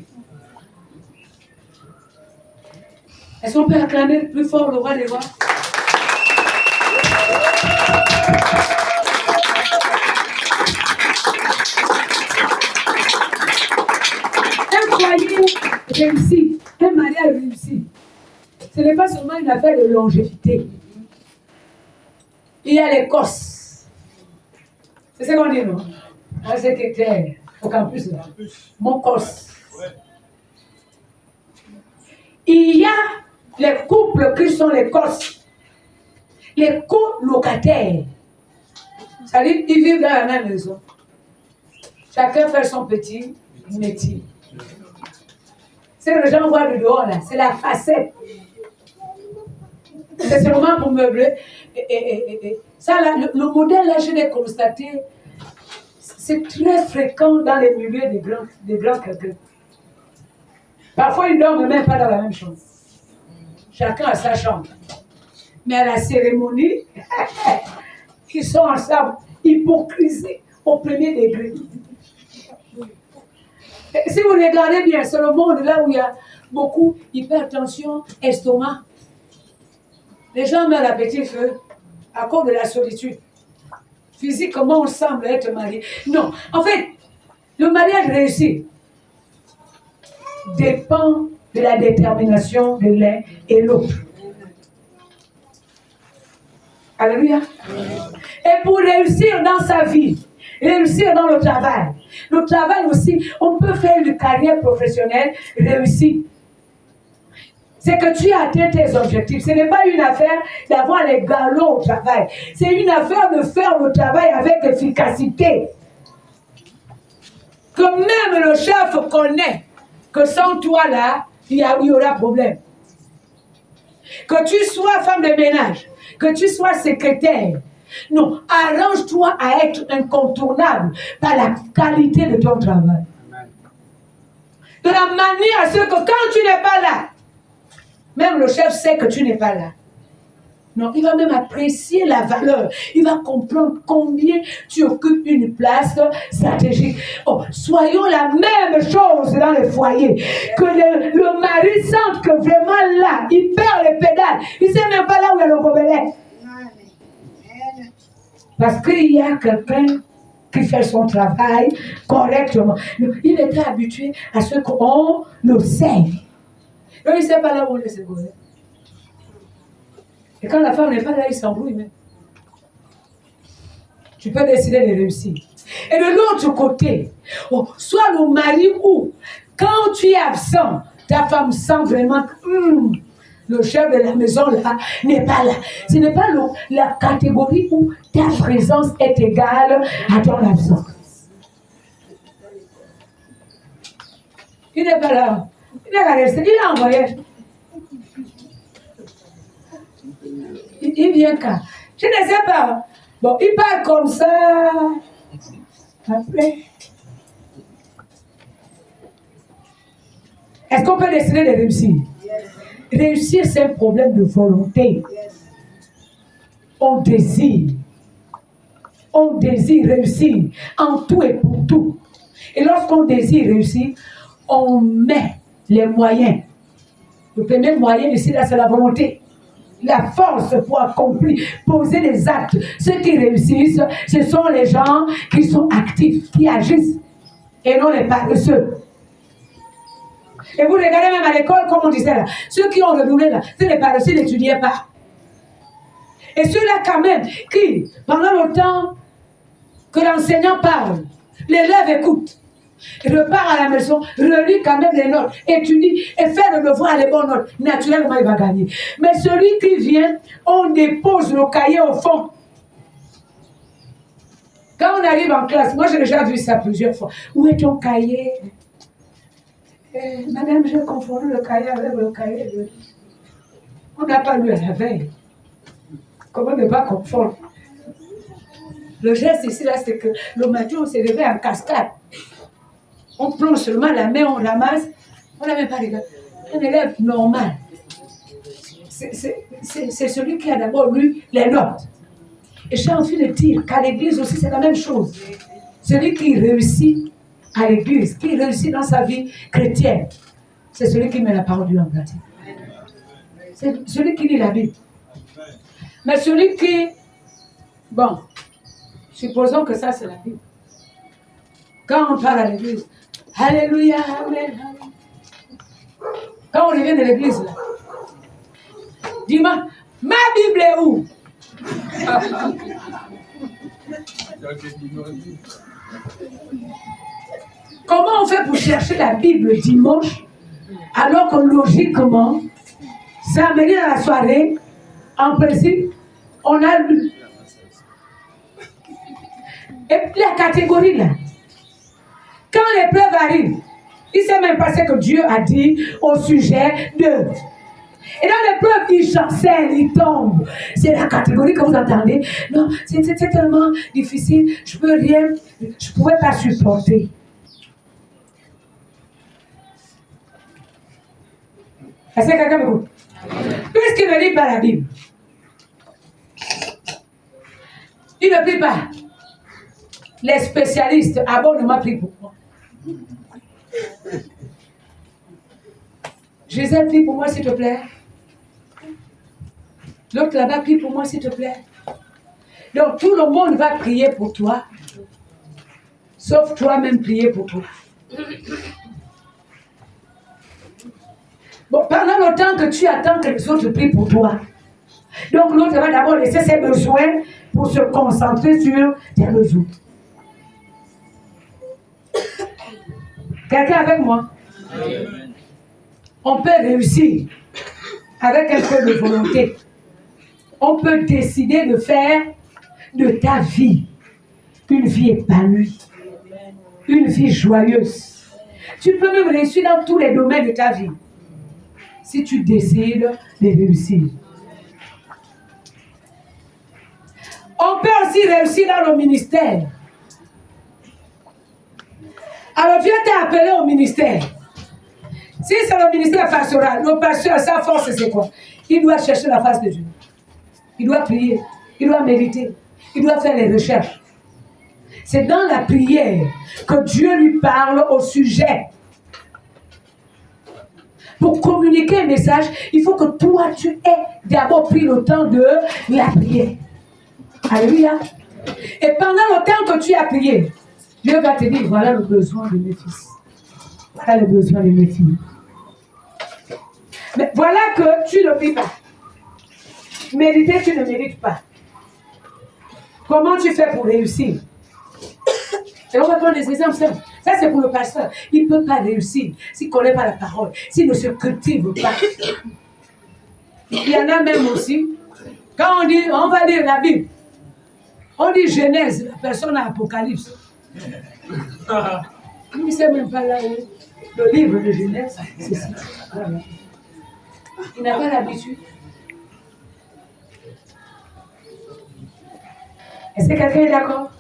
Est-ce qu'on peut acclamer plus fort le roi des rois? Un foyer réussi, un mariage réussi, ce n'est pas seulement une affaire de longévité. Il y a les cosses. C'est ce qu'on dit, non? Un secrétaire au campus, là. Mon cos. Il y a les couples qui sont les cosses. Les colocataires. C'est-à-dire qu'ils vivent dans la même maison. Chacun fait son petit métier. Ce que les gens voient de dehors, là, c'est la facette. C'est seulement pour meubler. Ça, là, le modèle, là, je l'ai constaté, c'est très fréquent dans les milieux des grands quelqu'un. Parfois, ils ne dorment même pas dans la même chambre. Chacun a sa chambre. Mais à la cérémonie, ils sont ensemble. Hypocrisie au premier degré. Et si vous regardez bien, c'est le monde là où il y a beaucoup d'hypertension, estomac. Les gens meurent à petit feu à cause de la solitude. Physiquement, on semble être marié. Non, en fait, le mariage réussi dépend de la détermination de l'un et l'autre. Alléluia. Et pour réussir dans sa vie, réussir dans le travail aussi, on peut faire une carrière professionnelle réussie. C'est que tu as atteint tes objectifs. Ce n'est pas une affaire d'avoir les galons au travail. C'est une affaire de faire le travail avec efficacité. que même le chef connaît que sans toi là, il y aura problème. Que tu sois femme de ménage, que tu sois secrétaire, non, arrange-toi à être incontournable par la qualité de ton travail. De la manière à ce que quand tu n'es pas là, même le chef sait que tu n'es pas là. Non, il va même apprécier la valeur. Il va comprendre combien tu occupes une place stratégique. Oh, soyons la même chose dans le foyer. Que le mari sente que vraiment là, il perd les pédales. Il ne sait même pas là où il y a le gobelet. Parce qu'il y a quelqu'un qui fait son travail correctement. Il était habitué à ce qu'on le sait. Donc il ne sait pas là où on laisse le gobelet. Et quand la femme n'est pas là, il s'embrouille même. Tu peux décider de réussir. Et de l'autre côté, soit le mari où, quand tu es absent, ta femme sent vraiment que le chef de la maison là n'est pas là. Ce n'est pas la catégorie où ta présence est égale à ton absence. Il n'est pas là. Il est resté, il est en voyage. Il vient quand? Je ne sais pas. Bon, il parle comme ça. Après. Est-ce qu'on peut décider de réussir? Réussir, c'est un problème de volonté. On désire réussir en tout et pour tout. Et lorsqu'on désire réussir, on met les moyens. Le premier moyen ici, là, c'est la volonté. La force pour accomplir, poser des actes. Ceux qui réussissent, ce sont les gens qui sont actifs, qui agissent, et non les paresseux. Et vous regardez même à l'école, comme on disait là, ceux qui ont redoublé là, c'est les paresseux, ils n'étudiaient pas. Et ceux-là quand même, qui, pendant le temps que l'enseignant parle, l'élève écoute, repart à la maison, relit quand même les notes, étudie et fait le devoir les bonnes notes. Naturellement, il va gagner. Mais celui qui vient, on dépose le cahier au fond. Quand on arrive en classe, moi j'ai déjà vu ça plusieurs fois. Où est ton cahier? Madame, j'ai confondu le cahier avec le cahier. On n'a pas lu à la veille. Comment ne pas confondre? Le geste ici, là, c'est que le matin, on s'est levé en cascade. On plonge seulement la main, on ramasse. On n'a même pas regardé. Un élève normal, c'est celui qui a d'abord lu les notes. Et j'ai envie de dire qu'à l'église aussi, c'est la même chose. Celui qui réussit à l'église, qui réussit dans sa vie chrétienne, c'est celui qui met la parole de Dieu en pratique. C'est celui qui lit la Bible. Mais celui qui... Bon, supposons que ça, c'est la Bible. Quand on parle à l'église, Alléluia, Amen. Quand on revient de l'église, là, dis-moi, ma Bible est où? Comment on fait pour chercher la Bible dimanche, alors que logiquement, samedi dans la soirée, en principe, on a lu. Et puis la catégorie là, quand l'épreuve arrive, il ne sait même pas ce que Dieu a dit au sujet d'eux. Et dans l'épreuve, il chancelle, il tombe. C'est la catégorie que vous entendez. Non, c'est tellement difficile, je ne peux rien, je ne pouvais pas supporter. Est-ce que quelqu'un m'écoute? Puisqu'il ne lit pas la Bible, il ne prie pas. Les spécialistes, abonnement prie pour moi. Gisèle, prie pour moi, s'il te plaît. L'autre là-bas, prie pour moi, s'il te plaît. Donc, tout le monde va prier pour toi, sauf toi-même prier pour toi. Bon, pendant le temps que tu attends que les autres prient pour toi, donc l'autre va d'abord laisser ses besoins pour se concentrer sur tes besoins. Quelqu'un avec moi? Amen. On peut réussir avec un peu de volonté. On peut décider de faire de ta vie une vie épanouie, une vie joyeuse. Tu peux même réussir dans tous les domaines de ta vie si tu décides de réussir. On peut aussi réussir dans le ministère. Alors Dieu t'a appelé au ministère. Si c'est le ministère pastoral, le pasteur, sa force c'est quoi? Il doit chercher la face de Dieu. Il doit prier. Il doit méditer. Il doit faire les recherches. C'est dans la prière que Dieu lui parle au sujet. Pour communiquer un message, il faut que toi, tu aies d'abord pris le temps de la prière. Alléluia. Et pendant le temps que tu as prié, Dieu va te dire, voilà le besoin de mes fils. Voilà le besoin de mes filles. Mais voilà que tu ne pries pas. Méditer, tu ne médites pas. Comment tu fais pour réussir? Et on va prendre des exemples simples. Ça, c'est pour le pasteur. Il ne peut pas réussir s'il ne connaît pas la parole, s'il ne se cultive pas. Il y en a même aussi, quand on dit, on va lire la Bible, on dit Genèse, la personne a Apocalypse. Il ne sait même pas là où le livre de Genèse, c'est ça. Voilà. Il n'a pas l'habitude. Est-ce que quelqu'un est d'accord?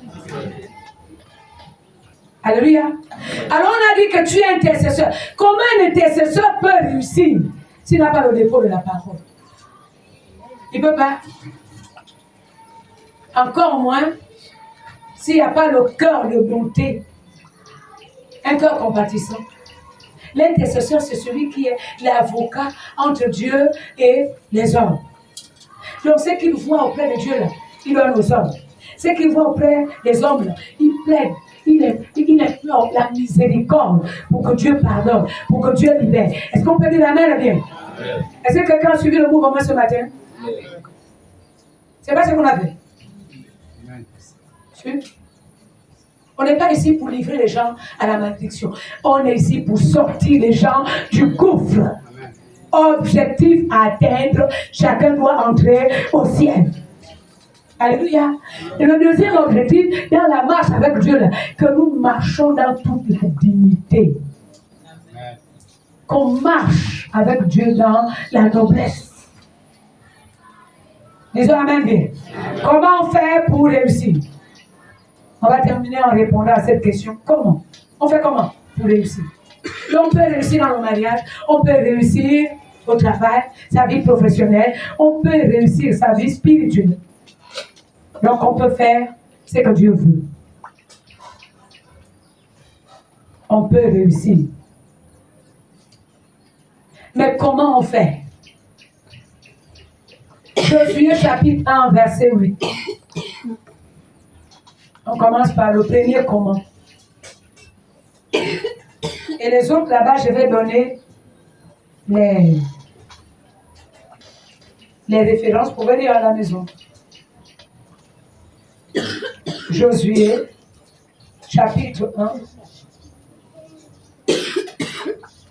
Alléluia. Alors on a dit que tu es intercesseur. Comment un intercesseur peut réussir s'il n'a pas le dépôt de la parole? Il ne peut pas. Encore moins s'il n'y a pas le cœur de bonté, un cœur compatissant. L'intercesseur, c'est celui qui est l'avocat entre Dieu et les hommes. Donc, ce qu'il voit auprès de Dieu, là, il donne aux hommes. Ce qu'il voit auprès des hommes, là, il plaide, il implore la miséricorde pour que Dieu pardonne, pour que Dieu libère. Est-ce qu'on peut dire amen bien? Est-ce que quelqu'un a suivi le mouvement ce matin? C'est pas ce qu'on a fait. On n'est pas ici pour livrer les gens à la malédiction. On est ici pour sortir les gens du gouffre. Objectif à atteindre, chacun doit entrer au ciel. Alléluia. Et le deuxième objectif, dans la marche avec Dieu, là, que nous marchons dans toute la dignité. Qu'on marche avec Dieu dans la noblesse. Disons amen bien. Comment on fait pour réussir? On va terminer en répondant à cette question. Comment? On fait comment pour réussir? On peut réussir dans le mariage, on peut réussir au travail, sa vie professionnelle, on peut réussir sa vie spirituelle. Donc on peut faire ce que Dieu veut. On peut réussir. Mais comment on fait? Josué chapitre 1, verset 8. On commence par le premier comment. Et les autres là-bas, je vais donner les références pour venir à la maison. Josué, chapitre 1,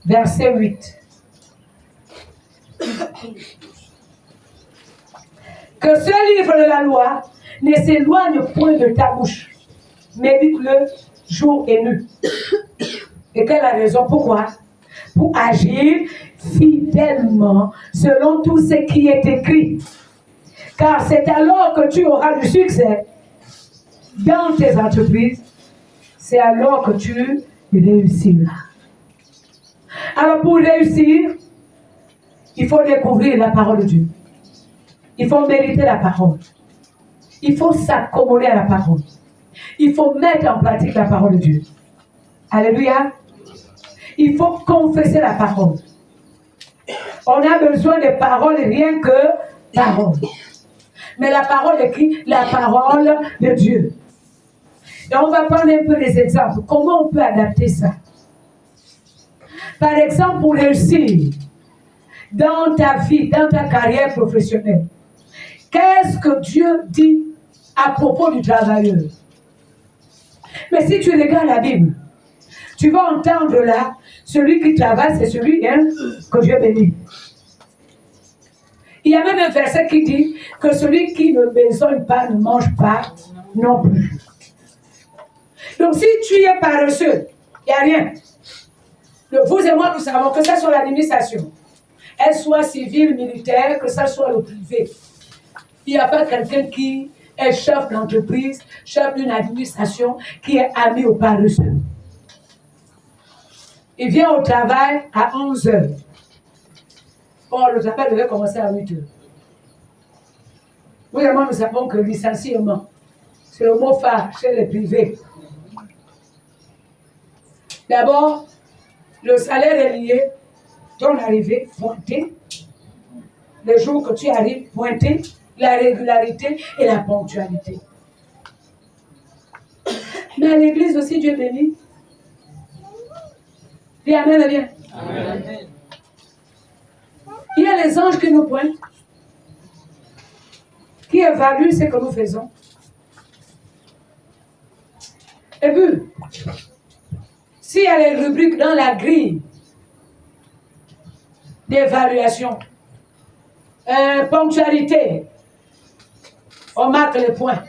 verset 8. Que ce livre de la loi ne s'éloigne point de ta bouche. Médite-le jour et nuit. Et quelle est la raison? Pourquoi? Pour agir fidèlement selon tout ce qui est écrit. Car c'est alors que tu auras du succès dans tes entreprises. C'est alors que tu réussiras. Alors pour réussir, il faut découvrir la parole de Dieu. Il faut mériter la parole. Il faut s'accommoder à la parole. Il faut mettre en pratique la parole de Dieu. Alléluia. Il faut confesser la parole. On a besoin de paroles, rien que parole. Mais la parole est qui? La parole de Dieu. Et on va prendre un peu des exemples. Comment on peut adapter ça? Par exemple, pour réussir dans ta vie, dans ta carrière professionnelle, qu'est-ce que Dieu dit à propos du travailleur? Mais si tu regardes la Bible, tu vas entendre là, celui qui travaille, c'est celui que Dieu bénit. Il y a même un verset qui dit que celui qui ne besogne pas ne mange pas non plus. Donc, si tu es paresseux, il n'y a rien. Vous et moi, nous savons que ça soit l'administration, elle soit civile, militaire, que ça soit le privé. Il n'y a pas quelqu'un qui est chef d'entreprise, chef d'une administration, qui est ami au paresseux. Il vient au travail à 11h. Or, le travail devait commencer à 8h. Vous et moi, nous savons que le licenciement, c'est le mot phare chez les privés. D'abord, le salaire est lié, ton arrivée, pointé. Le jour que tu arrives, pointé, la régularité et la ponctualité. Mais à l'église aussi, Dieu bénit. Dis amen, bien. Amen. Il y a les anges qui nous pointent, qui évaluent ce que nous faisons. Et puis, s'il y a les rubriques dans la grille d'évaluation, ponctualité, on marque le point.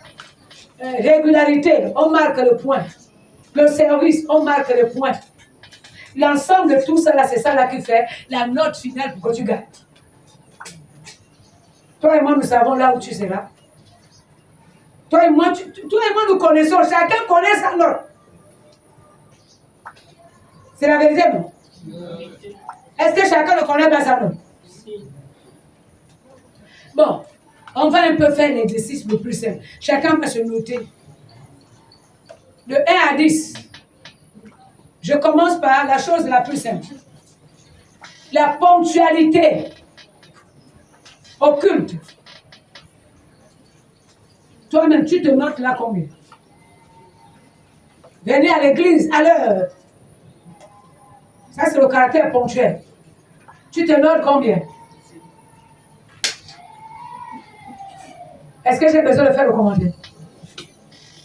Régularité, on marque le point. Le service, on marque le point. L'ensemble de tout ça, là, c'est ça là qui fait la note finale pour que tu gagnes. Toi et moi, nous savons là où tu seras. Toi et moi, nous connaissons. Chacun connaît sa note. C'est la vérité, non? Est-ce que chacun ne connaît pas sa note? Bon, on va un peu faire l'exercice le plus simple. Chacun va se noter. De 1 à 10. Je commence par la chose la plus simple. La ponctualité au culte. Toi-même, tu te notes là combien? Venez à l'église à l'heure. Ça, c'est le caractère ponctuel. Tu te notes combien? Est-ce que j'ai besoin de faire le commentaire?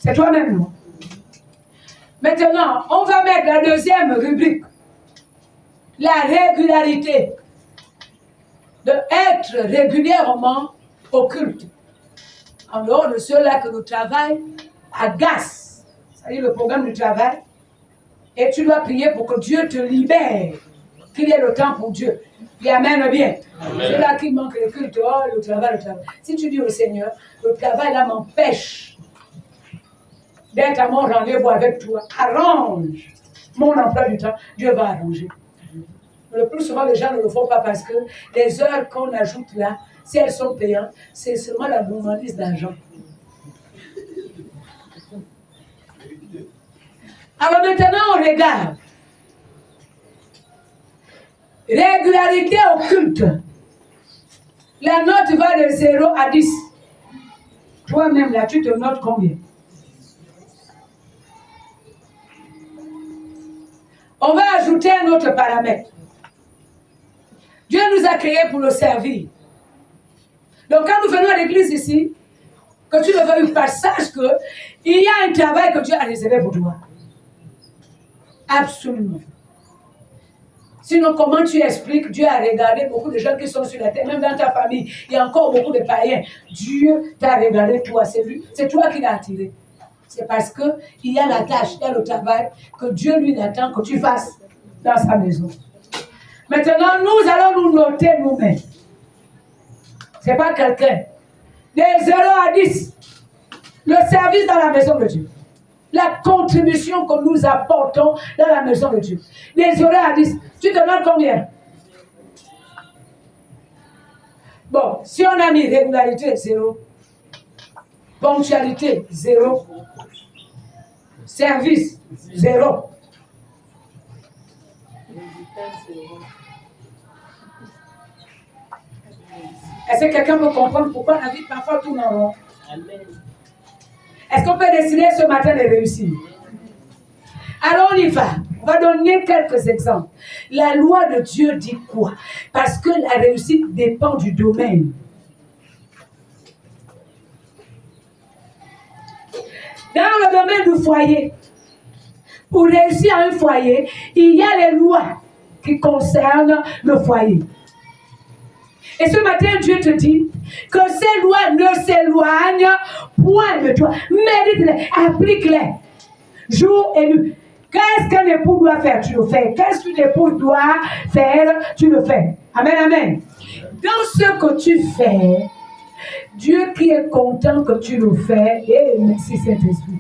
C'est toi-même, non? Maintenant, on va mettre la deuxième rubrique. La régularité. De être régulièrement au culte. En dehors de ceux-là que le travail agace. C'est-à-dire le programme du travail. Et tu dois prier pour que Dieu te libère. Qu'il y ait le temps pour Dieu. Et amène bien. C'est là qu'il manque le culte. Oh, le travail. Si tu dis au Seigneur, le travail là m'empêche d'être à mon rendez-vous avec toi. Arrange mon emploi du temps. Dieu va arranger. Le plus souvent, les gens ne le font pas parce que les heures qu'on ajoute là, si elles sont payantes, c'est seulement la gourmandise d'argent. Alors maintenant, on regarde. Régularité au culte. La note va de 0 à 10. Toi-même, là, tu te notes combien? On va ajouter un autre paramètre. Dieu nous a créés pour le servir. Donc quand nous venons à l'église ici, que tu le veuilles pas, sache qu'il y a un travail que Dieu a réservé pour toi. Absolument. Sinon, comment tu expliques? Dieu a regardé beaucoup de gens qui sont sur la terre, même dans ta famille, il y a encore beaucoup de païens. Dieu t'a regardé toi, c'est toi qui l'as attiré. C'est parce qu'il y a la tâche, il y a le travail que Dieu lui attend que tu fasses dans sa maison. Maintenant, nous allons nous noter nous-mêmes. Ce n'est pas quelqu'un. De 0 à 10, le service dans la maison de Dieu. La contribution que nous apportons dans la maison de Dieu. De 0 à 10, tu te notes combien? Bon, si on a mis régularité 0, ponctualité 0, service 0. Est-ce que quelqu'un peut comprendre pourquoi la vie parfois tourne en rond? Est-ce qu'on peut décider ce matin de réussir? Alors on y va. On va donner quelques exemples. La loi de Dieu dit quoi? Parce que la réussite dépend du domaine. Dans le domaine du foyer, pour réussir un foyer, il y a les lois qui concernent le foyer. Et ce matin, Dieu te dit que ces lois ne s'éloignent point de toi. Médite-les, applique-les. Jour et nuit. Qu'est-ce qu'un époux doit faire? Tu le fais. Qu'est-ce qu'une épouse doit faire? Tu le fais. Amen, amen. Dans ce que tu fais, Dieu qui est content que tu le fais, et merci Saint-Esprit,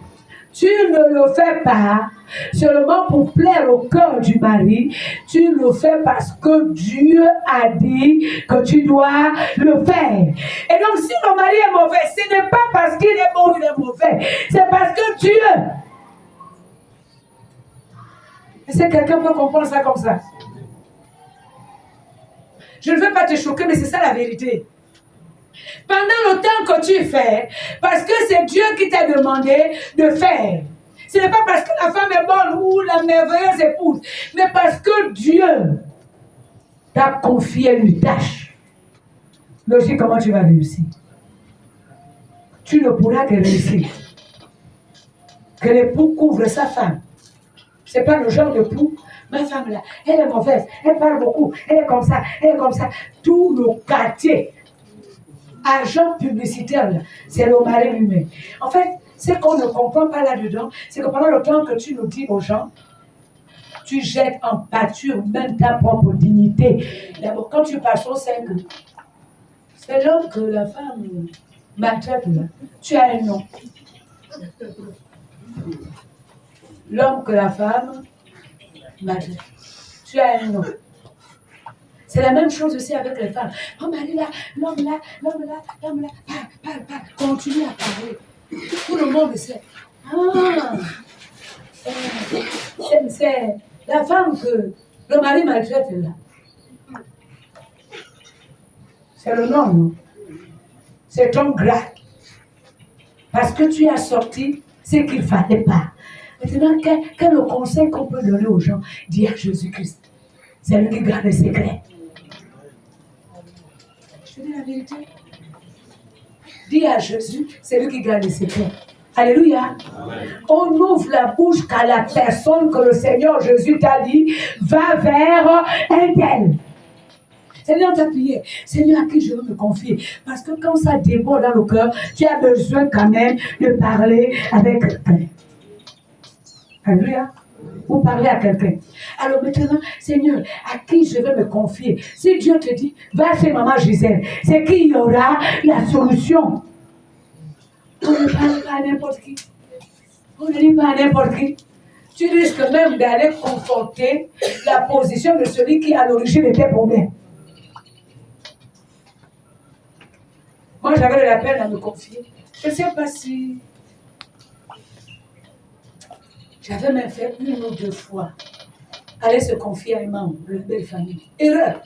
tu ne le fais pas seulement pour plaire au cœur du mari, tu le fais parce que Dieu a dit que tu dois le faire. Et donc si le mari est mauvais, ce n'est pas parce qu'il est bon ou il est mauvais, c'est parce que Dieu... Est-ce que quelqu'un peut comprendre ça comme ça? Je ne veux pas te choquer, mais c'est ça la vérité. Pendant le temps que tu fais, parce que c'est Dieu qui t'a demandé de faire. Ce n'est pas parce que la femme est bonne ou la merveilleuse épouse, mais parce que Dieu t'a confié une tâche. Logique, comment tu vas réussir? Tu ne pourras que réussir. Que l'époux couvre sa femme. Ce n'est pas le genre d'époux. Ma femme là, elle est mauvaise, elle parle beaucoup, elle est comme ça, elle est comme ça. Tout le quartier, agent publicitaire, c'est le mari lui-même. En fait, ce qu'on ne comprend pas là-dedans, c'est que pendant le temps que tu nous dis aux gens, tu jettes en pâture même ta propre dignité. D'abord, quand tu passes au 5, c'est l'homme que la femme maltraite là. Tu as un nom. L'homme que la femme maltraite. Tu as un nom. C'est la même chose aussi avec les femmes. Oh, Marie là, l'homme là, l'homme là, l'homme là, parle, continue à parler. Tout le monde sait. Ah, c'est la femme que le mari maltraite là. C'est le nom, non? C'est ton grade. Parce que tu as sorti ce qu'il ne fallait pas. Maintenant, quel est le conseil qu'on peut donner aux gens? Dis à Jésus-Christ. C'est lui qui garde les secrets. Je dis la vérité. Dis à Jésus, c'est lui qui garde les secrets. Alléluia. Amen. On ouvre la bouche qu'à la personne que le Seigneur Jésus t'a dit, va vers un tel. Seigneur, t'a prié. Seigneur, à qui je veux me confier? Parce que quand ça déborde dans le cœur, tu as besoin quand même de parler avec quelqu'un. Alléluia. Ou parler à quelqu'un. Alors maintenant, Seigneur, à qui je vais me confier? Si Dieu te dit, va chez maman Gisèle, c'est qu'il y aura la solution. On ne parle pas à n'importe qui. On ne dit pas à n'importe qui. Tu risques même d'aller conforter la position de celui qui est à l'origine de tes problèmes. Moi, j'avais de la peine à me confier. Je ne sais pas si... J'avais même fait 1 ou 2 fois aller se confier à un membre de la belle famille. Erreur.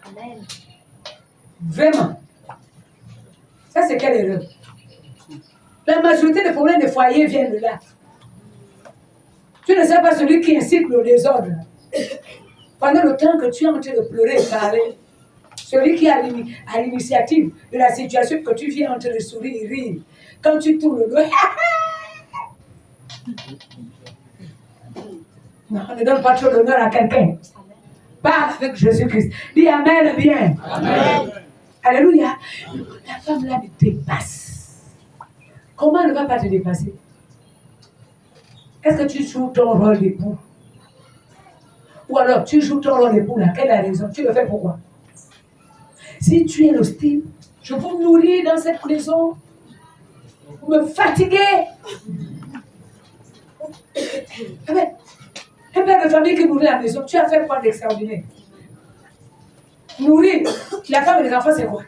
Amen. Vraiment. Ça, c'est quelle erreur? La majorité des problèmes de foyer viennent de là. Tu ne sais pas celui qui incite le désordre. Pendant le temps que tu es en train de pleurer et parler, celui qui est à l'initiative de la situation que tu viens en train de sourire et rire, quand tu tournes le dos, non, on ne donne pas trop d'honneur à quelqu'un. Parle avec Jésus-Christ. Dis Amen bien. Amen. Alléluia. La femme là me dépasse. Comment elle ne va pas te dépasser? Est-ce que tu joues ton rôle d'époux? Ou alors tu joues ton rôle d'époux là? Quelle est la raison? Tu le fais pourquoi? Si tu es le style, je vous nourrir dans cette maison, vous me fatiguez. Un père de famille qui nourrit la maison, tu as fait quoi d'extraordinaire? Nourrir la femme et les enfants, c'est quoi?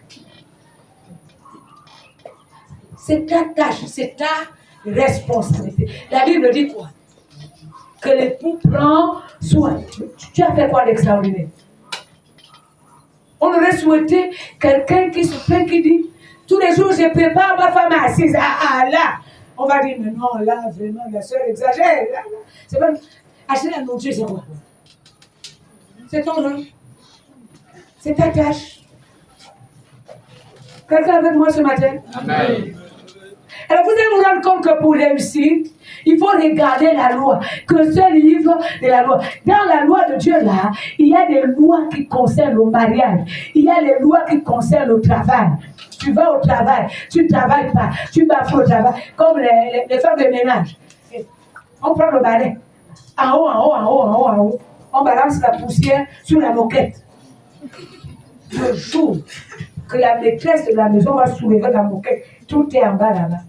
C'est ta tâche, c'est ta responsabilité. La Bible dit quoi? Que l'époux prend soin. Tu as fait quoi d'extraordinaire? On aurait souhaité quelqu'un qui se plaint, qui dit tous les jours je prépare ma femme assise. Là, on va dire mais non, là vraiment la soeur exagère. C'est pas acheter la nourriture, c'est quoi? C'est ton rôle. C'est ta tâche. Quelqu'un avec moi ce matin? Amen. Alors vous allez vous rendre compte que pour réussir, il faut regarder la loi, que ce livre de la loi. Dans la loi de Dieu là, il y a des lois qui concernent le mariage, il y a les lois qui concernent le travail, Tu vas au travail, tu ne travailles pas, tu bafoues au travail, comme les femmes de ménage. On prend le balai, en haut, en haut, en haut, en haut, en haut. On balance la poussière sur la moquette. Le jour que la maîtresse de la maison va soulever la moquette, tout est en bas là-bas.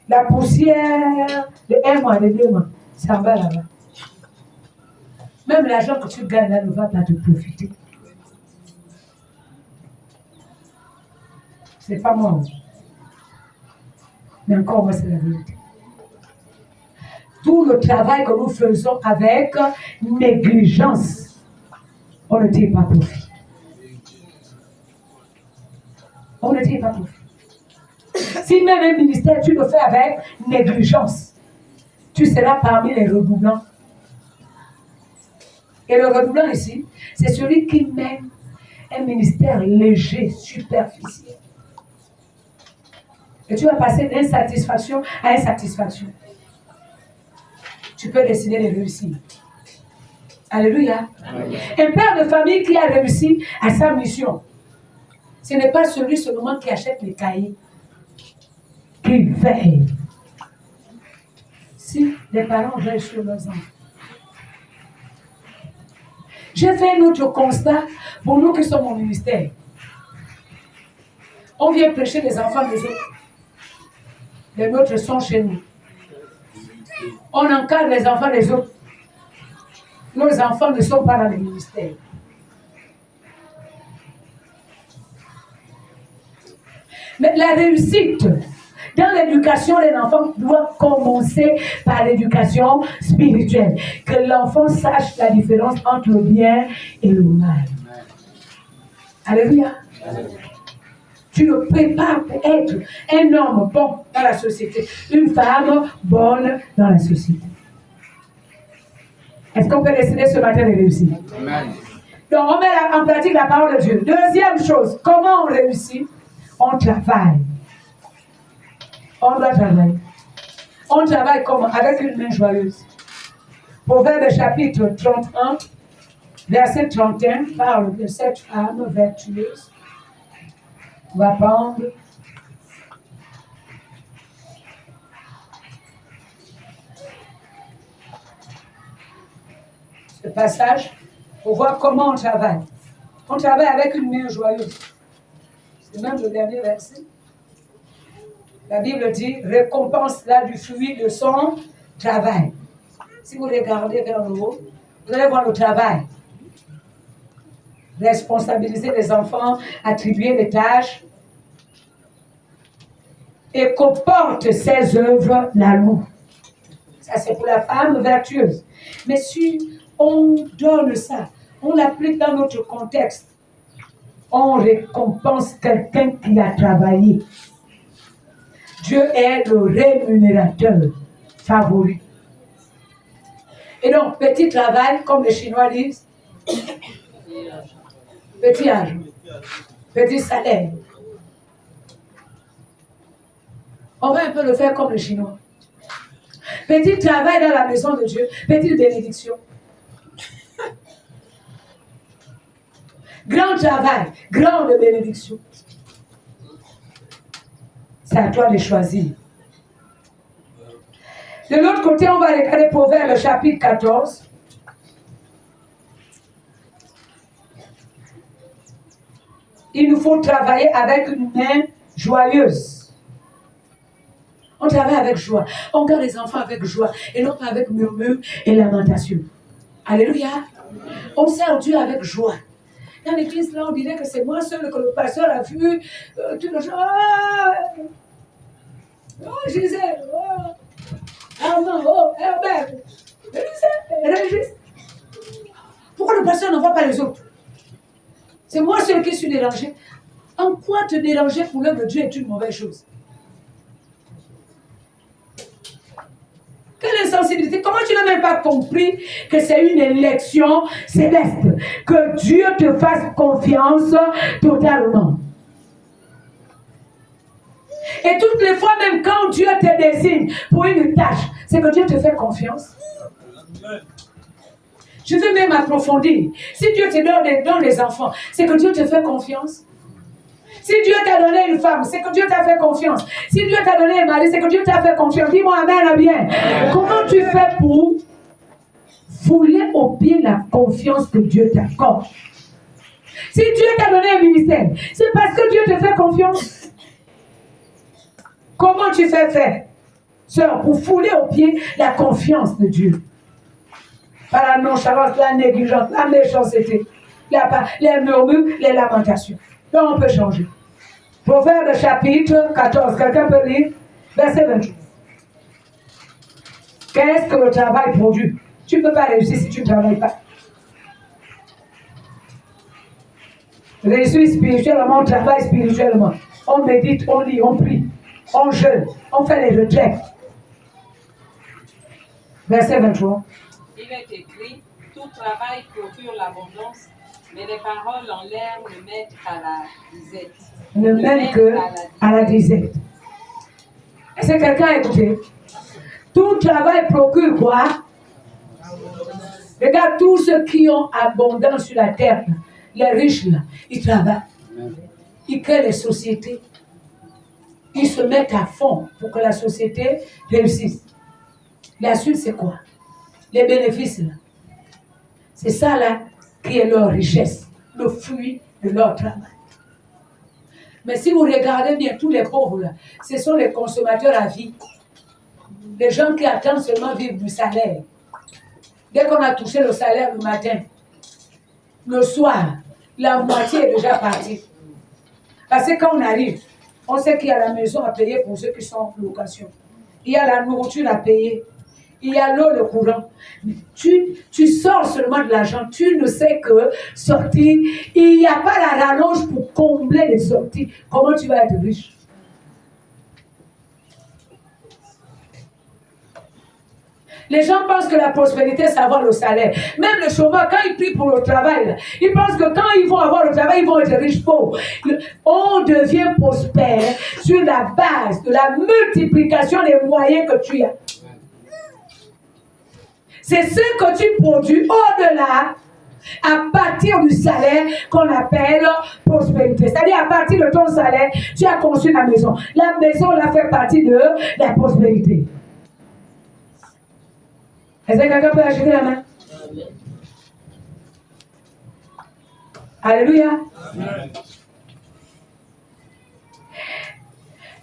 La poussière de 1 mois, de 2 mois, c'est en bas là-bas. Même l'argent que tu gagnes là ne va pas te profiter. C'est pas moi. Mais encore moi, c'est la vérité. Tout le travail que nous faisons avec négligence, on ne tire pas profit. On ne tire pas profit. Si même un ministère, tu le fais avec négligence, tu seras parmi les redoublants. Et le redoublant ici, c'est celui qui mène un ministère léger, superficiel. Et tu vas passer d'insatisfaction à insatisfaction. Tu peux décider de réussir. Alléluia. Amen. Un père de famille qui a réussi à sa mission, ce n'est pas celui seulement qui achète les cahiers, qui veille. Si les parents veillent sur leurs enfants. J'ai fait un autre constat pour nous qui sommes au ministère. On vient prêcher les enfants des autres. Les nôtres sont chez nous. On encadre les enfants des autres. Nos enfants ne sont pas dans le ministère. Mais la réussite dans l'éducation, les enfants doivent commencer par l'éducation spirituelle. Que l'enfant sache la différence entre le bien et le mal. Alléluia. Tu le prépares pour être un homme bon dans la société, une femme bonne dans la société. Est-ce qu'on peut décider ce matin de réussir? Amen. Donc, on met en pratique la parole de Dieu. Deuxième chose, comment on réussit? On travaille. On doit travailler. On travaille comment? Avec une main joyeuse. Proverbe chapitre 31, verset 31, parle de cette femme vertueuse. On va prendre ce passage pour voir comment on travaille. On travaille avec une main joyeuse. C'est même le dernier verset. La Bible dit, récompense-la du fruit de son travail. Si vous regardez vers le haut, vous allez voir le travail. Responsabiliser les enfants, attribuer des tâches. Et comporte ses œuvres la loue. Ça, c'est pour la femme vertueuse. Mais si on donne ça, on l'applique dans notre contexte, on récompense quelqu'un qui a travaillé. Dieu est le rémunérateur favori. Et donc, petit travail, comme les Chinois disent, petit argent, petit salaire. On va un peu le faire comme les Chinois. Petit travail dans la maison de Dieu, petite bénédiction. Grand travail, grande bénédiction. C'est à toi de choisir. De l'autre côté, on va regarder Proverbe chapitre 14. Il nous faut travailler avec une main joyeuse. On travaille avec joie. On garde les enfants avec joie et non pas avec murmure et lamentation. Alléluia. On sert Dieu avec joie. Dans l'église, là, on dirait que c'est moi seul que le pasteur a vu. Tout le jour. Oh, Jésus. Oh, Armand. Oh, Herbert. Régis. Pourquoi le pasteur ne voit pas les autres? C'est moi seul qui suis dérangé. En quoi te déranger pour l'œuvre de Dieu est une mauvaise chose? Quelle insensibilité! Comment tu n'as même pas compris que c'est une élection céleste? Que Dieu te fasse confiance totalement. Et toutes les fois, même quand Dieu te désigne pour une tâche, c'est que Dieu te fait confiance. Je veux même approfondir. Si Dieu te donne les enfants, c'est que Dieu te fait confiance. Si Dieu t'a donné une femme, c'est que Dieu t'a fait confiance. Si Dieu t'a donné un mari, c'est que Dieu t'a fait confiance. Dis-moi amen, bien. Comment tu fais pour fouler au pied la confiance que Dieu t'accorde? Si Dieu t'a donné un ministère, c'est parce que Dieu te fait confiance. Comment tu fais faire, sœur, pour fouler au pied la confiance de Dieu? Par la nonchalance, la négligence, la méchanceté, les murmures, les lamentations. Donc on peut changer. Proverbe chapitre 14, quelqu'un peut lire, verset 28. Qu'est-ce que le travail produit? Tu ne peux pas réussir si tu ne travailles pas. Réussir spirituellement, on travaille spirituellement. On médite, on lit, on prie, on jeûne, on fait les retraites. Verset 23. Il est écrit, tout travail procure l'abondance, mais les paroles en l'air ne mènent qu'à la disette. Ne mènent que à la disette. Est-ce que quelqu'un a écouté? Tout travail procure quoi? Regarde tous ceux qui ont abondance sur la terre, les riches là, ils travaillent. Ils créent les sociétés. Ils se mettent à fond pour que la société réussisse. La suite, c'est quoi? Les bénéfices là. C'est ça là qui est leur richesse, le fruit de leur travail. Mais si vous regardez bien tous les pauvres là, ce sont les consommateurs à vie. Les gens qui attendent seulement vivre du salaire. Dès qu'on a touché le salaire le matin, le soir, la moitié est déjà partie. Parce que quand on arrive, on sait qu'il y a la maison à payer pour ceux qui sont en location. Il y a la nourriture à payer. Il y a l'eau, le courant. Mais tu sors seulement de l'argent. Tu ne sais que sortir. Il n'y a pas la rallonge pour combler les sorties. Comment tu vas être riche? Les gens pensent que la prospérité, c'est avoir le salaire. Même les chômeurs, quand ils prient pour le travail, ils pensent que quand ils vont avoir le travail, ils vont être riches pauvres. On devient prospère sur la base de la multiplication des moyens que tu as. C'est ce que tu produis au-delà, à partir du salaire qu'on appelle prospérité. C'est-à-dire, à partir de ton salaire, tu as conçu la maison. La maison, là, fait partie de la prospérité. Est-ce que quelqu'un peut acheter la main? Alléluia. Amen.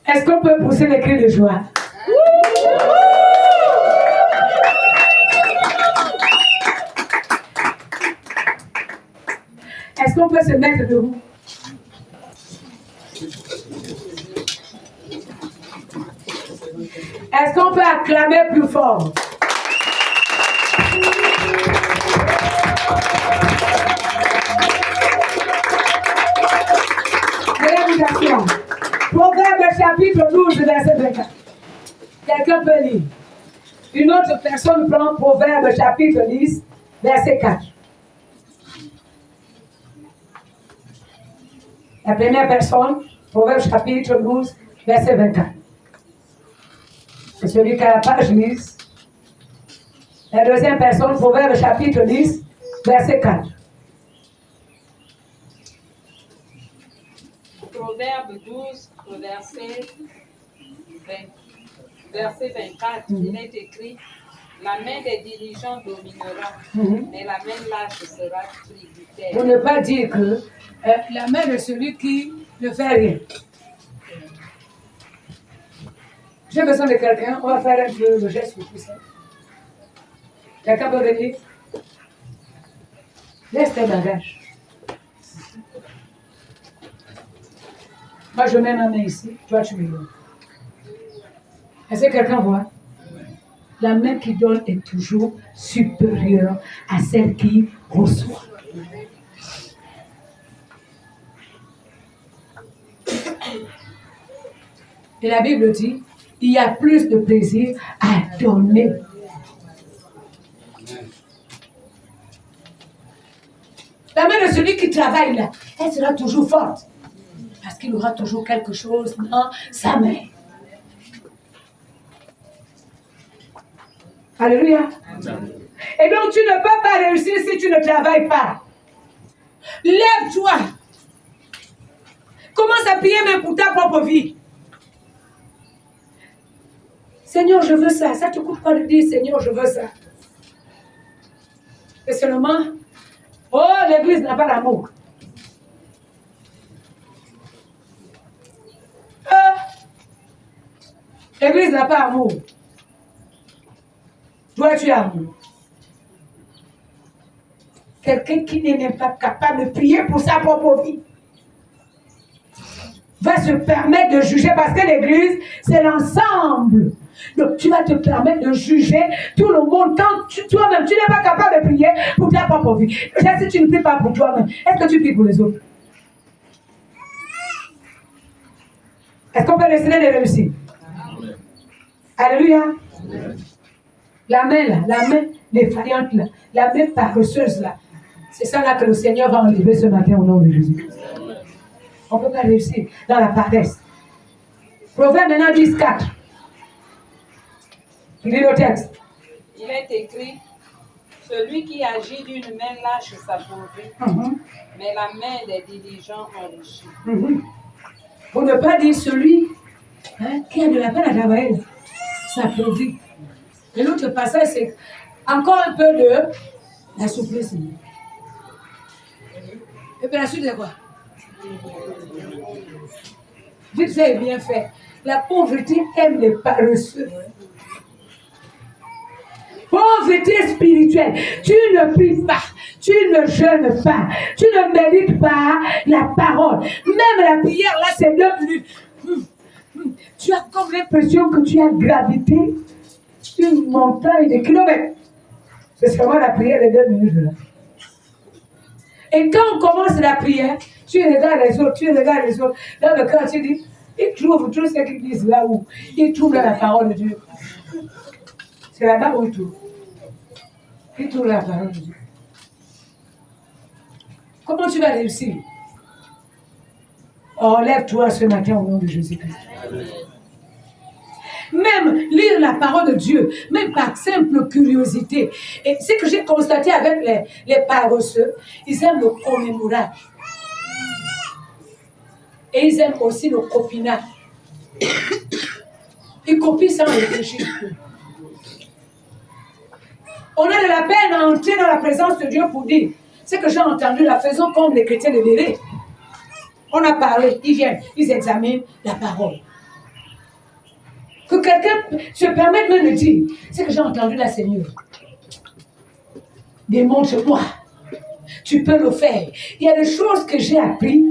Est-ce qu'on peut pousser les cris de joie? Est-ce qu'on peut se mettre debout? Est-ce qu'on peut acclamer plus fort? Réalisation. Proverbe chapitre 12, verset 24. Quelqu'un peut lire. Une autre personne prend Proverbe chapitre 10, verset 4. La première personne, Proverbe chapitre 12, verset 24. C'est celui qui a la page lise. La deuxième personne, Proverbe chapitre 10, verset 4. Proverbe 12, verset 24, il est écrit, la main des diligents dominera, mais la main lâche sera tributaire. Pour ne pas dire que la main de celui qui ne fait rien. J'ai besoin de quelqu'un, on va faire un peu le geste pour tout ça. Quelqu'un peut venir? Laisse tes bagages. Moi, je mets ma main ici, toi, tu me donnes. Est-ce que quelqu'un voit? La main qui donne est toujours supérieure à celle qui reçoit. Et la Bible dit, il y a plus de plaisir à donner. La main de celui qui travaille là, elle sera toujours forte. Parce qu'il aura toujours quelque chose dans sa main. Alléluia. Et donc tu ne peux pas réussir si tu ne travailles pas. Lève-toi. Commence commence à prier même pour ta propre vie. Seigneur, je veux ça. Ça ne te coûte pas de dire, Seigneur, je veux ça. Et seulement, oh, l'église n'a pas d'amour. L'église n'a pas d'amour. Toi, tu as amour. Quelqu'un qui n'est même pas capable de prier pour sa propre vie va se permettre de juger parce que l'église, c'est l'ensemble. Donc, tu vas te permettre de juger tout le monde quand toi-même, tu n'es pas capable de prier pour ta propre vie. Déjà, si tu ne pries pas pour toi-même, est-ce que tu pries pour les autres? Est-ce qu'on peut décider de réussir? Alléluia. La main là, la main défaillante là, la main paresseuse là, c'est ça là que le Seigneur va enlever ce matin au nom de Jésus. On ne peut pas réussir dans la paresse. Proverbe maintenant 10:4. Il lit le texte. Il est écrit, celui qui agit d'une main lâche s'appauvrit, mais la main des diligents enrichit. Pour ne pas dire celui qui a de la peine à travailler, s'appauvrit. Et l'autre passage, c'est encore un peu de la souplesse. Et puis la suite, c'est quoi? Vite fait et bien fait. La pauvreté aime les paresseux. Pauvreté spirituelle. Tu ne pries pas. Tu ne jeûnes pas. Tu ne médites pas la parole. Même la prière, là, c'est 2 minutes. Tu as comme l'impression que tu as gravité une montagne de kilomètres. C'est seulement la prière de 2 minutes là. Et quand on commence la prière, tu regardes les autres, Dans le cœur, tu dis, ils trouvent tout ce qu'ils disent là où ils trouvent la parole de Dieu. C'est là-bas où ils trouvent. Ils trouvent la parole de Dieu. Comment tu vas réussir? Oh, lève-toi ce matin au nom de Jésus-Christ. Même lire la parole de Dieu, même par simple curiosité. Et ce que j'ai constaté avec les paresseux, ils aiment le commémorage. Et ils aiment aussi le copinage. Ils copient sans réfléchir. On a de la peine à entrer dans la présence de Dieu pour dire ce que j'ai entendu, la faisons comme les chrétiens le verraient. On a parlé, ils viennent, ils examinent la parole. Que quelqu'un se permette même de dire ce que j'ai entendu là, Seigneur. Démontre-moi. Tu peux le faire. Il y a des choses que j'ai apprises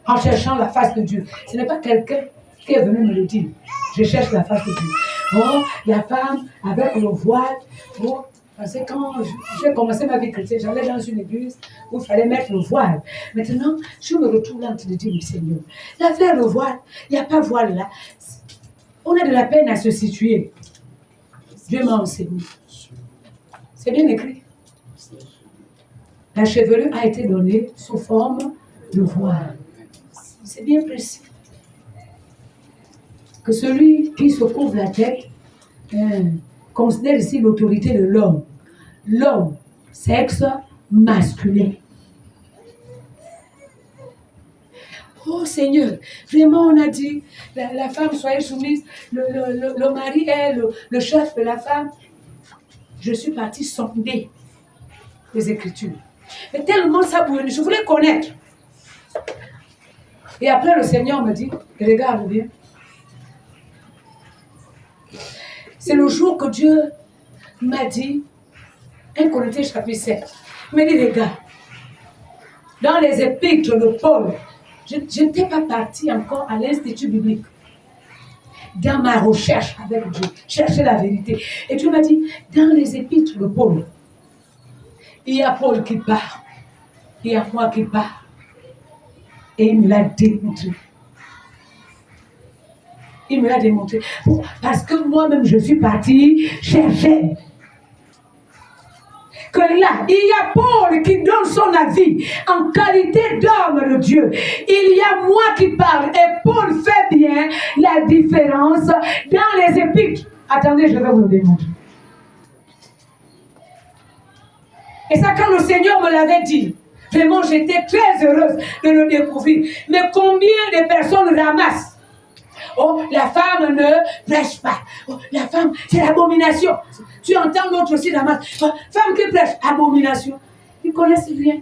en cherchant la face de Dieu. Ce n'est pas quelqu'un qui est venu me le dire. Je cherche la face de Dieu. Oh, la femme avec le voile. Oh, parce que quand j'ai commencé ma vie chrétienne, j'allais dans une église où il fallait mettre le voile. Maintenant, je me retrouve là en train de dire, Seigneur, l'affaire le voile, il n'y a pas voile là. On a de la peine à se situer. Dieu m'a enseigné. C'est bien écrit. La chevelure a été donnée sous forme de voile. C'est bien précis. Que celui qui se couvre la tête considère ici l'autorité de l'homme. L'homme, sexe masculin. Oh Seigneur, vraiment on a dit, la femme soyez soumise, le mari est le chef de la femme. Je suis partie sonder les Écritures. Mais tellement ça pour je voulais connaître. Et après le Seigneur me dit, regarde bien. C'est le jour que Dieu m'a dit, 1 Corinthiens chapitre 7, il m'a dit, regarde, dans les épîtres de Paul, je n'étais pas partie encore à l'Institut biblique. Dans ma recherche avec Dieu, chercher la vérité. Et Dieu m'a dit, dans les épîtres de Paul, il y a Paul qui parle, il y a moi qui parle. Et il me l'a démontré. Il me l'a démontré. Parce que moi-même, je suis partie chercher. Que là, il y a Paul qui donne son avis en qualité d'homme de Dieu. Il y a moi qui parle et Paul fait bien la différence dans les épîtres. Attendez, je vais vous le démontrer. Et ça, quand le Seigneur me l'avait dit, Vraiment, j'étais très heureuse de le découvrir. Mais combien de personnes ramassent? Oh, la femme ne prêche pas. Oh, la femme, c'est l'abomination. Tu entends l'autre aussi ramasse. Oh, femme qui prêche, abomination. Ils ne connaissent rien.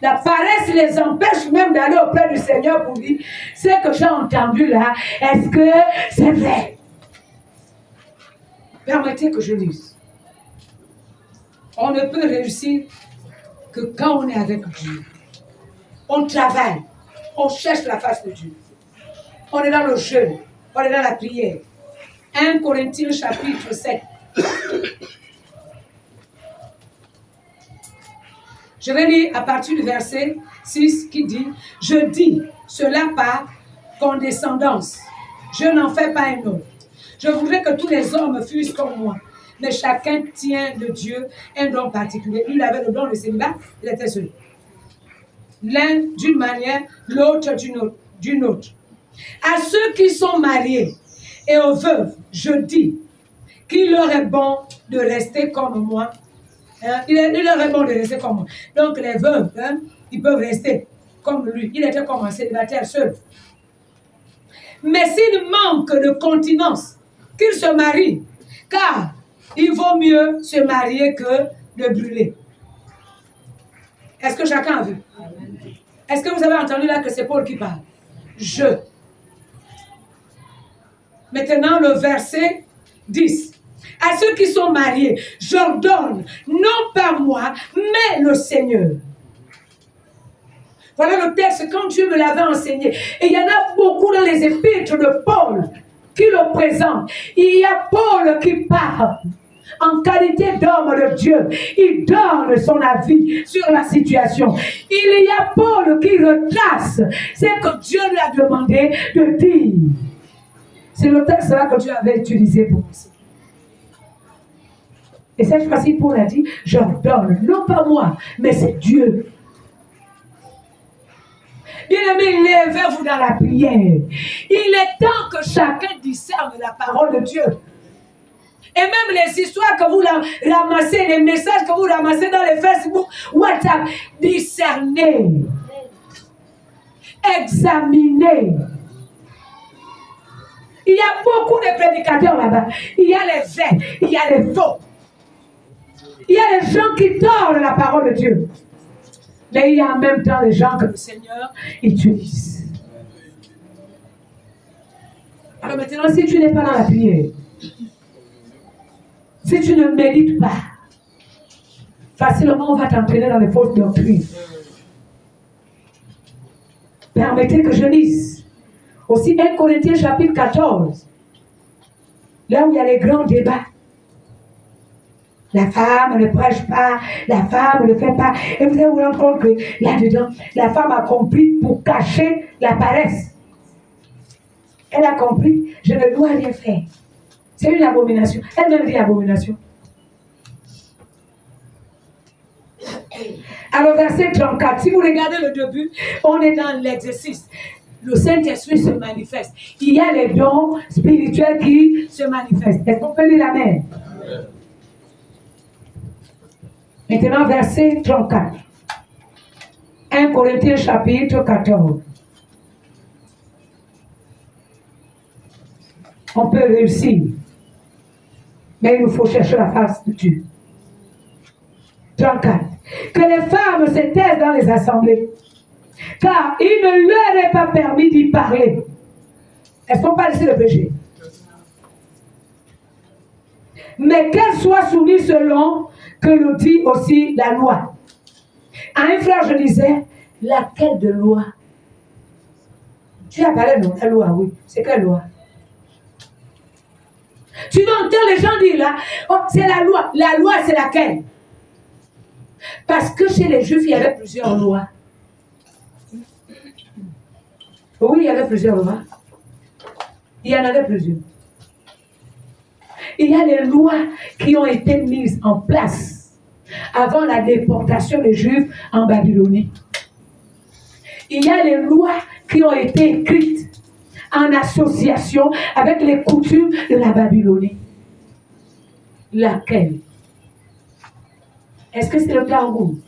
La paresse les empêche même d'aller auprès du Seigneur pour dire ce que j'ai entendu là, est-ce que c'est vrai? Permettez que je lise. On ne peut réussir que quand on est avec Dieu. On travaille, on cherche la face de Dieu. On est dans le jeûne, on est dans la prière. 1 Corinthiens chapitre 7. Je vais lire à partir du verset 6 qui dit « Je dis cela par condescendance. Je n'en fais pas un autre. Je voudrais que tous les hommes fussent comme moi. Mais chacun tient de Dieu un don particulier. Lui, il avait le don de célibat, il était seul. L'un d'une manière, l'autre d'une autre. À ceux qui sont mariés et aux veuves, je dis qu'il leur est bon de rester comme moi. Hein? Il leur est bon de rester comme moi. Donc les veuves, hein, ils peuvent rester comme lui. Il était comme un célibataire seul. Mais s'il manque de continence, qu'il se marie, car il vaut mieux se marier que de brûler. Est-ce que chacun a vu? Est-ce que vous avez entendu là que c'est Paul qui parle? Je. Maintenant, le verset 10. À ceux qui sont mariés, j'ordonne, non pas moi, mais le Seigneur. Voilà le texte quand Dieu me l'avait enseigné. Et il y en a beaucoup dans les épîtres de Paul qui le présentent. Il y a Paul qui parle en qualité d'homme de Dieu. Il donne son avis sur la situation. Il y a Paul qui retrace ce que Dieu lui a demandé de dire. C'est le texte là que Dieu avait utilisé pour nous. Et cette fois-ci, Paul a dit, j'ordonne, non pas moi, mais c'est Dieu. Bien-aimés, levez-vous dans la prière. Il est temps que chacun discerne la parole de Dieu. Et même les histoires que vous ramassez, les messages que vous ramassez dans les Facebook, WhatsApp, discernez. Examinez. Il y a beaucoup de prédicateurs là-bas. Il y a les vrais, il y a les faux. Il y a les gens qui tordent la parole de Dieu. Mais il y a en même temps les gens que le Seigneur utilise. Alors maintenant, si tu n'es pas dans la prière, si tu ne médites pas, facilement on va t'entraîner dans les fausses doctrines. Permettez que je lise. Aussi 1 Corinthiens chapitre 14. Là où il y a les grands débats. La femme ne prêche pas, la femme ne fait pas. Et vous allez vous rendre compte que là-dedans, la femme a compris pour cacher la paresse. Elle a compris, je ne dois rien faire. C'est une abomination. Elle-même dit abomination. Alors, verset 34, si vous regardez le début, on est dans l'exercice. Le Saint-Esprit se manifeste. Il y a les dons spirituels qui se manifestent. Est-ce qu'on peut dire amen? Maintenant, verset 34. 1 Corinthiens chapitre 14. On peut réussir. Mais il nous faut chercher la face de Dieu. 34. Que les femmes se taisent dans les assemblées, car il ne leur est pas permis d'y parler. Est-ce qu'on parle ici de péché? Mais qu'elles soient soumises selon que le dit aussi la loi. À un frère, je disais, laquelle de loi? Tu as parlé de la loi, oui. C'est quelle loi? Tu entends les gens dire là, oh, c'est la loi. La loi, c'est laquelle? Parce que chez les Juifs, il y avait plusieurs lois. Oui, il y avait plusieurs lois. Il y en avait plusieurs. Il y a les lois qui ont été mises en place avant la déportation des Juifs en Babylonie. Il y a les lois qui ont été écrites en association avec les coutumes de la Babylonie. Laquelle? Est-ce que c'est le Talmud?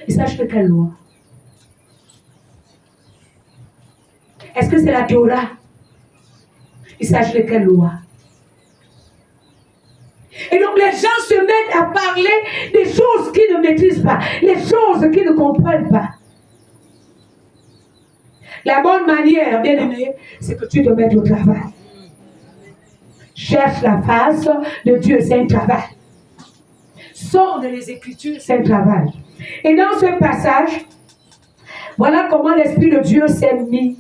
Il s'agit de quelle loi? Est-ce que c'est la Torah? Il s'agit de quelle loi? Et donc les gens se mettent à parler des choses qu'ils ne maîtrisent pas, les choses qu'ils ne comprennent pas. La bonne manière, bien aimé, c'est que tu te mettes au travail. Cherche la face de Dieu, c'est un travail. Sonde les Écritures, c'est un travail. Et dans ce passage, voilà comment l'Esprit de Dieu s'est mis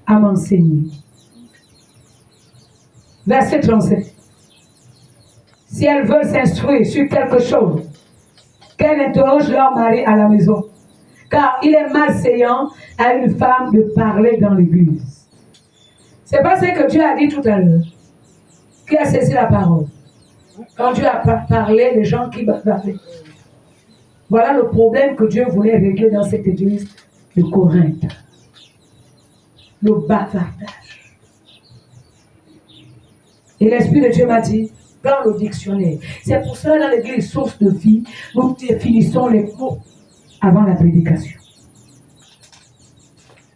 à m'enseigner. Verset 37. Si elles veulent s'instruire sur quelque chose, qu'elles interrogent leur mari à la maison. Car il est malséant à une femme de parler dans l'église. C'est pas ce que Dieu a dit tout à l'heure. Qui a saisi la parole? Quand Dieu a parlé, les gens qui bavardaient. Voilà le problème que Dieu voulait régler dans cette église de Corinthe. Le bavardage. Et l'Esprit de Dieu m'a dit, prends le dictionnaire. C'est pour cela dans l'église source de vie, nous définissons les mots avant la prédication.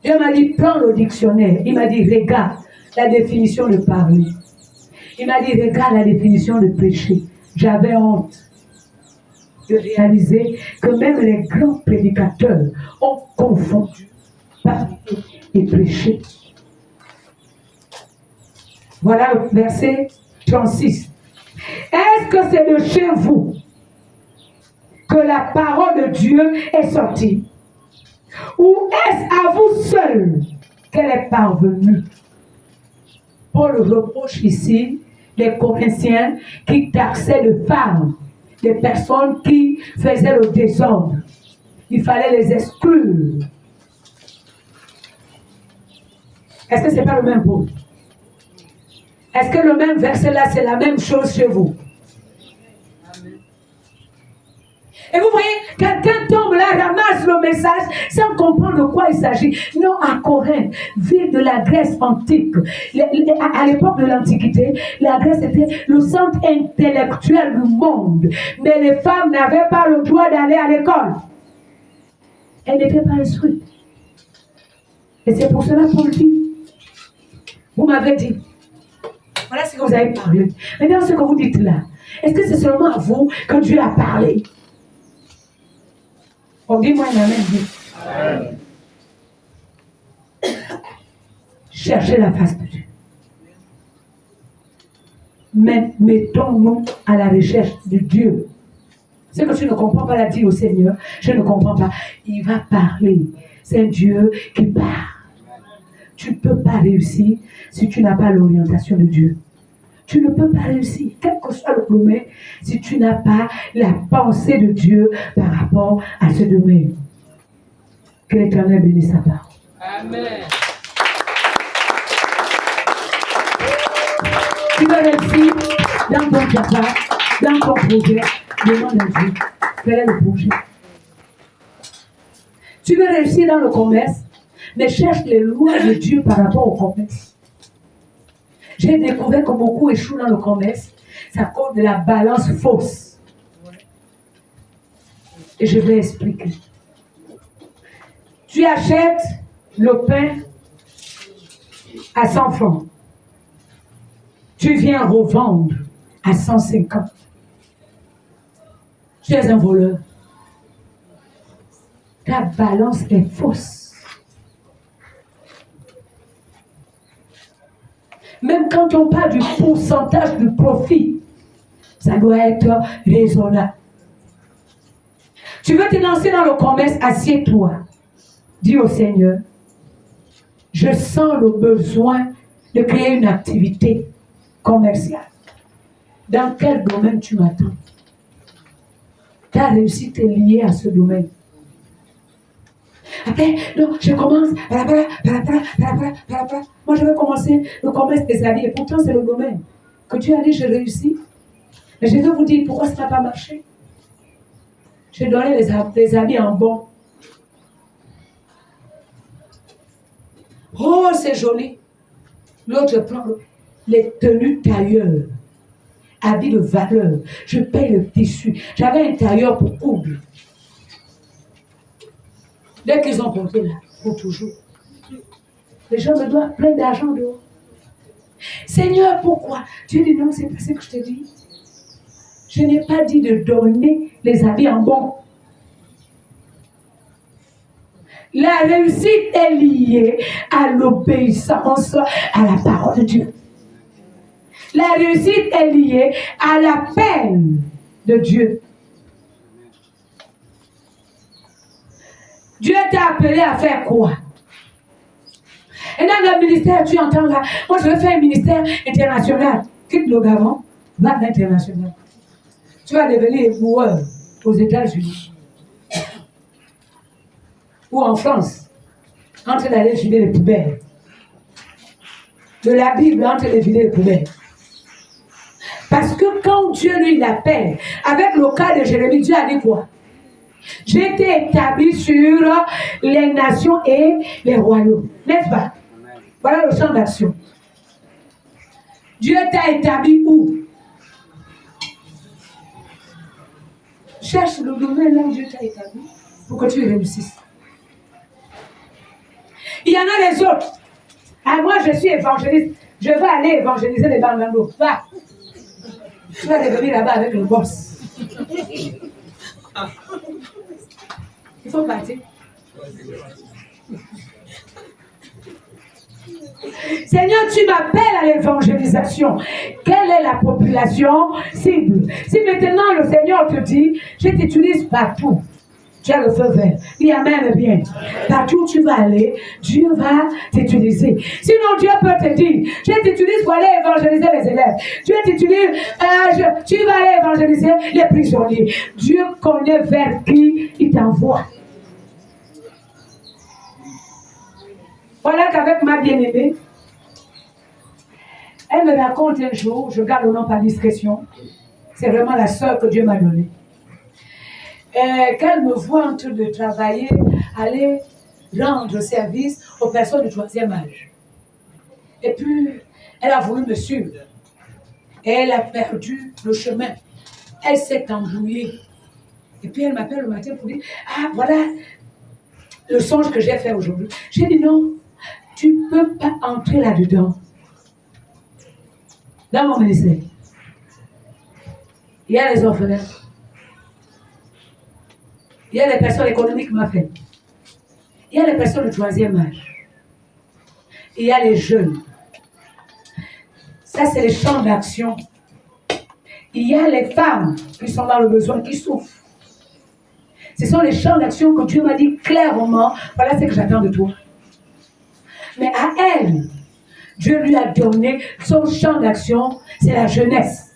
Dieu m'a dit, prends le dictionnaire. Il m'a dit, regarde la définition de parler. Il m'a dit, regarde la définition de péché. J'avais honte de réaliser que même les grands prédicateurs ont confondu parler et péché. Voilà le verset 36. Est-ce que c'est de chez vous que la parole de Dieu est sortie? Ou est-ce à vous seul qu'elle est parvenue? Paul reproche ici les Corinthiens qui taxaient de femmes, des personnes qui faisaient le désordre. Il fallait les exclure. Est-ce que ce n'est pas le même Paul? Est-ce que le même verset là, c'est la même chose chez vous? Et vous voyez, quelqu'un tombe là, ramasse le message sans comprendre de quoi il s'agit. Non, à Corinthe, ville de la Grèce antique, à l'époque de l'Antiquité, la Grèce était le centre intellectuel du monde. Mais les femmes n'avaient pas le droit d'aller à l'école. Elles n'étaient pas instruites. Et c'est pour cela qu'on dit, vous m'avez dit, voilà ce que vous avez parlé. Maintenant, ce que vous dites là, est-ce que c'est seulement à vous que Dieu a parlé? On dit moi, il m'a même dit. Cherchez la face de Dieu. Mais mettons-nous à la recherche de Dieu. Ce que tu ne comprends pas, l'a dit au Seigneur, je ne comprends pas. Il va parler. C'est un Dieu qui parle. Tu ne peux pas réussir si tu n'as pas l'orientation de Dieu. Tu ne peux pas réussir, quel que soit le domaine, si tu n'as pas la pensée de Dieu par rapport à ce domaine. Que l'Éternel bénisse sa parole. Amen. Tu veux réussir dans ton travail, dans ton projet, demande à Dieu. Quel est le projet? Tu veux réussir dans le commerce, mais cherche les lois de Dieu par rapport au commerce. J'ai découvert que beaucoup échouent dans le commerce, c'est à cause de la balance fausse. Et je vais expliquer. Tu achètes le pain à 100 francs. Tu viens revendre à 150. Tu es un voleur. Ta balance est fausse. Même quand on parle du pourcentage du profit, ça doit être raisonnable. Tu veux te lancer dans le commerce, assieds-toi. Dis au Seigneur, je sens le besoin de créer une activité commerciale. Dans quel domaine tu m'attends? Ta réussite est liée à ce domaine. Après, non, je commence, moi je vais commencer le commerce des habits, et pourtant c'est le domaine que Dieu a dit, je réussis. Mais je vais vous dire pourquoi ça n'a pas marché. J'ai donné les habits en bon. Oh, c'est joli. L'autre prend les tenues tailleur habit de valeur. Je paye le tissu. J'avais un tailleur pour coudre. Dès qu'ils ont porté là, pour toujours. Les gens me doivent plein d'argent dehors. Seigneur, pourquoi? Dieu dit non, c'est pas ce que je te dis. Je n'ai pas dit de donner les habits en bon. La réussite est liée à l'obéissance à la parole de Dieu. La réussite est liée à l'appel de Dieu. Dieu t'a appelé à faire quoi? Et dans le ministère, tu entends là, moi je veux faire un ministère international. Quitte le Gabon, va à l'international. Tu vas devenir éboueur aux États-Unis. Ou en France, entre d'aller vider les poubelles. De la Bible, entre les vider les poubelles. Parce que quand Dieu lui l'appelle, avec le cas de Jérémie, Dieu a dit quoi? J'ai été établi sur les nations et les royaumes. N'est-ce pas? Voilà le champ d'action. Dieu t'a établi où? Cherche le domaine où Dieu t'a établi pour que tu réussisses. Il y en a les autres. Ah, moi, je suis évangéliste. Je vais aller évangéliser les banganos. Va. Tu vas devenir là-bas avec le boss. Il faut partir. Seigneur, tu m'appelles à l'évangélisation. Quelle est la population cible? Si maintenant le Seigneur te dit, je t'utilise partout, tu as le feu vert. Dis amen bien. Partout où tu vas aller, Dieu va t'utiliser. Sinon, Dieu peut te dire, je t'utilise pour aller évangéliser les élèves. Dieu t'utilise, tu vas aller évangéliser les prisonniers. Dieu connaît vers qui il t'envoie. Voilà qu'avec ma bien-aimée, elle me raconte un jour, je garde le nom par discrétion, c'est vraiment la sœur que Dieu m'a donnée. Qu'elle me voit en train de travailler, aller rendre service aux personnes du 3e âge. Et puis, elle a voulu me suivre. Et elle a perdu le chemin. Elle s'est embrouillée. Et puis, elle m'appelle le matin pour dire, ah, voilà le songe que j'ai fait aujourd'hui. J'ai dit, non, tu ne peux pas entrer là-dedans. Dans mon ministère, il y a les orphelins. Il y a les personnes économiquement faibles. Il y a les personnes du 3e âge. Il y a les jeunes. Ça, c'est les champs d'action. Il y a les femmes qui sont dans le besoin, qui souffrent. Ce sont les champs d'action que Dieu m'a dit clairement, voilà ce que j'attends de toi. Mais à elle, Dieu lui a donné son champ d'action, c'est la jeunesse.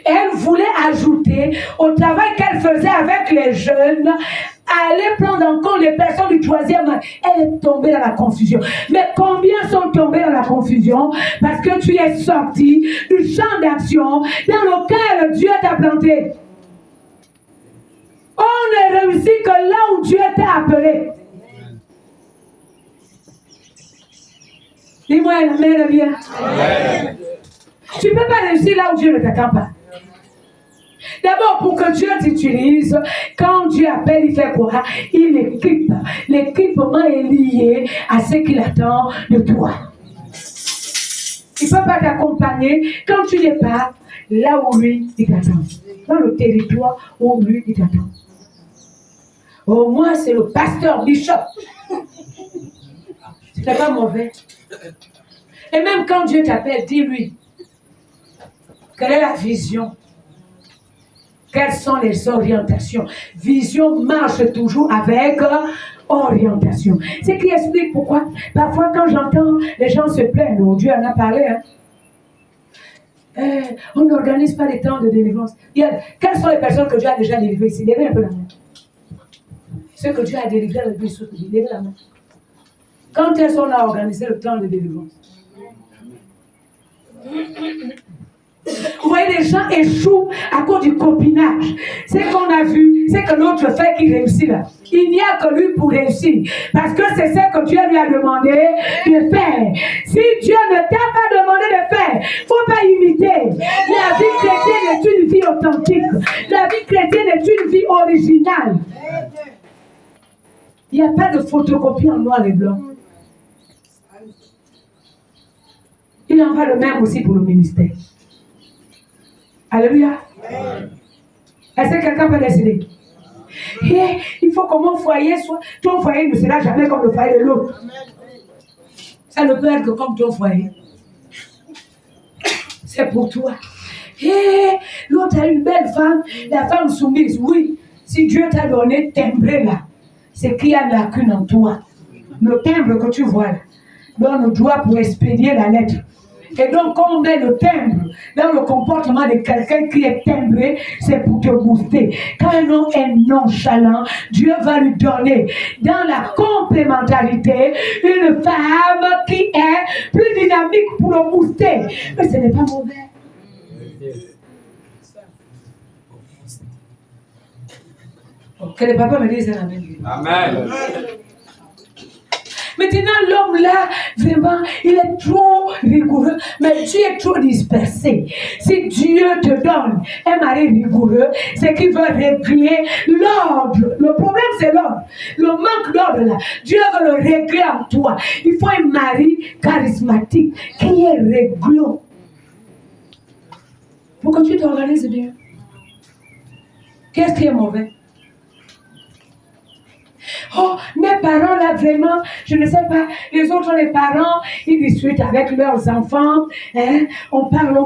Elle voulait ajouter au travail qu'elle faisait avec les jeunes, aller prendre en compte les personnes du 3e âge. Elle est tombée dans la confusion. Mais combien sont tombés dans la confusion parce que tu es sorti du champ d'action dans lequel Dieu t'a planté. On ne réussit que là où Dieu t'a appelé. Dis-moi, amen, bien. Amen. Tu ne peux pas réussir là où Dieu ne t'attend pas. D'abord, pour que Dieu t'utilise, quand Dieu appelle, il fait quoi? Il équipe. L'équipement est lié à ce qu'il attend de toi. Il ne peut pas t'accompagner quand tu n'es pas là où lui, il t'attend. Dans le territoire où lui, il t'attend. Au moins, c'est le pasteur Bishop. Ce n'est pas mauvais. Et même quand Dieu t'appelle, dis-lui, quelle est la vision? Quelles sont les orientations? Vision marche toujours avec orientation. Ce qui explique pourquoi, parfois quand j'entends les gens se plaindre, Dieu en a parlé, on n'organise pas les temps de délivrance. Quelles sont les personnes que Dieu a déjà délivrées ici? Levez un peu la main. Ceux que Dieu a délivrés le plus, levez la main. Quand est-ce qu'on a organisé le temps de délivrance? Vous voyez, les gens échouent à cause du copinage. C'est qu'on a vu, c'est que l'autre fait qu'il réussit là. Il n'y a que lui pour réussir. Parce que c'est ce que Dieu lui a demandé de faire. Si Dieu ne t'a pas demandé de faire, il ne faut pas imiter. La vie chrétienne est une vie authentique. La vie chrétienne est une vie originale. Il n'y a pas de photocopie en noir et blanc. Il en va le même aussi pour le ministère. Alléluia. Est-ce que quelqu'un peut décider? Et il faut que mon foyer soit... Ton foyer ne sera jamais comme le foyer de l'autre. Ça ne peut être que comme ton foyer. C'est pour toi. Et l'autre a une belle femme, la femme soumise. Oui, si Dieu t'a donné timbré là, c'est qu'il y a une lacune en toi. Le timbre que tu vois là, donne le doigt pour expédier la lettre. Et donc, quand on met le timbre dans le comportement de quelqu'un qui est timbré, c'est pour te booster. Quand un homme est nonchalant, Dieu va lui donner dans la complémentarité une femme qui est plus dynamique pour le booster. Mais ce n'est pas mauvais. Que les papas me disent amen. Amen. Maintenant, l'homme là, vraiment, il est trop rigoureux, mais tu es trop dispersé. Si Dieu te donne un mari rigoureux, c'est qu'il veut régler l'ordre. Le problème, c'est l'ordre. Le manque d'ordre là, Dieu veut le régler en toi. Il faut un mari charismatique qui est réglo. Pour que tu t'organises bien. Qu'est-ce qui est mauvais? Oh, mes parents là vraiment, je ne sais pas, les autres les parents, ils discutent avec leurs enfants, hein, on parle.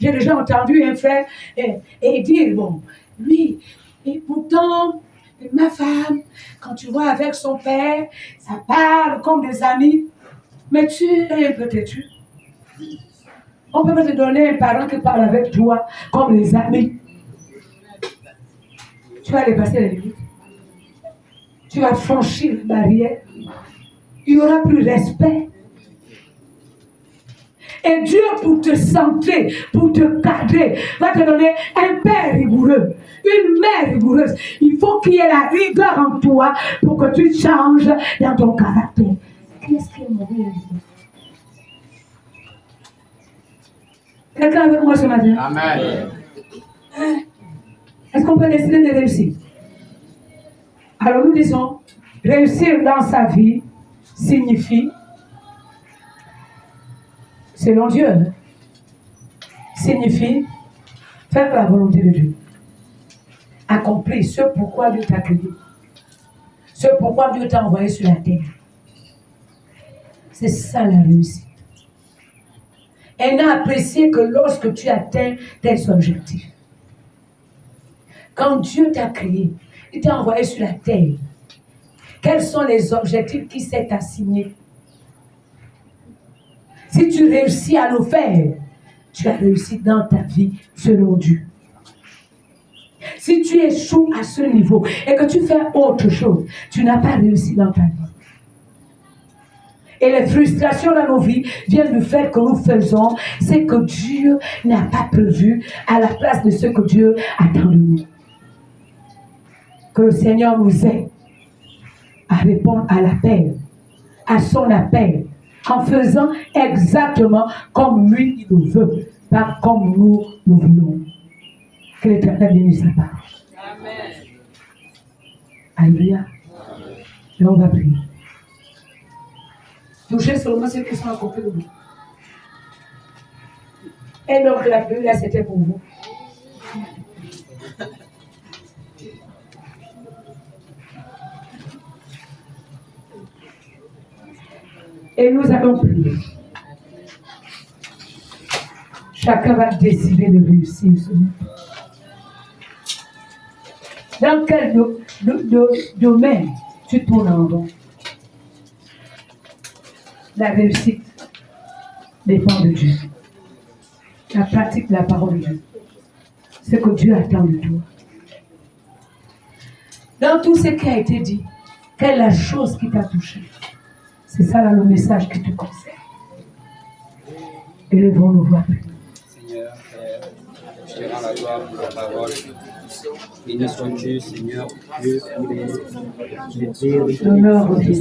J'ai déjà entendu un frère et dire, bon, lui, et pourtant, ma femme, quand tu vois avec son père, ça parle comme des amis, mais tu es un peu têtu. On peut pas te donner un parent qui parle avec toi comme les amis. Tu vas dépasser les limites. Tu vas franchir la barrière. Il n'y aura plus de respect. Et Dieu, pour te centrer, pour te cadrer, va te donner un père rigoureux, une mère rigoureuse. Il faut qu'il y ait la rigueur en toi pour que tu changes dans ton caractère. Qu'est-ce qui est mauvais? Quelqu'un avec moi ce matin? Amen. Est-ce qu'on peut décider de réussir? Alors nous disons, réussir dans sa vie signifie, selon Dieu, signifie faire la volonté de Dieu. Accomplir ce pourquoi Dieu t'a créé. Ce pourquoi Dieu t'a envoyé sur la terre. C'est ça la réussite. Elle n'a apprécié que lorsque tu atteins tes objectifs. Quand Dieu t'a créé, il t'a envoyé sur la terre. Quels sont les objectifs qui s'est assigné? Si tu réussis à le faire, tu as réussi dans ta vie selon Dieu. Si tu échoues à ce niveau et que tu fais autre chose, tu n'as pas réussi dans ta vie. Et les frustrations dans nos vies viennent du fait que nous faisons ce que Dieu n'a pas prévu à la place de ce que Dieu attend de nous. Que le Seigneur nous aide à répondre à l'appel, à son appel, en faisant exactement comme lui il le veut, pas comme nous le voulons. Que l'Éternel bénisse sa parole. Amen. Alléluia. Et on va prier. Touchez seulement ceux qui sont à côté de vous. Et donc la pluie là c'était pour vous. Et nous allons prier. Chacun va décider de réussir ce matin. Dans quel domaine tu tournes en rond? La réussite dépend de Dieu. La pratique de la parole de Dieu. Ce que Dieu attend de toi. Dans tout ce qui a été dit, quelle est la chose qui t'a touché? C'est ça là le message qui te concerne. Élevons nos voix. Seigneur, Père. Je te rends la gloire pour la parole. Béni sois-tu, Seigneur, Dieu, pour les vérités. Seigneur, mon Dieu.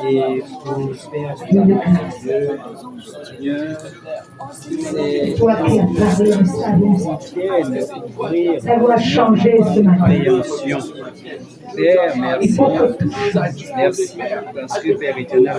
Et pour Père, Dieu, Seigneur, c'est toi qui as parlé de ça. Ça doit changer ce matin. Père, merci. Merci parce que Père éternel,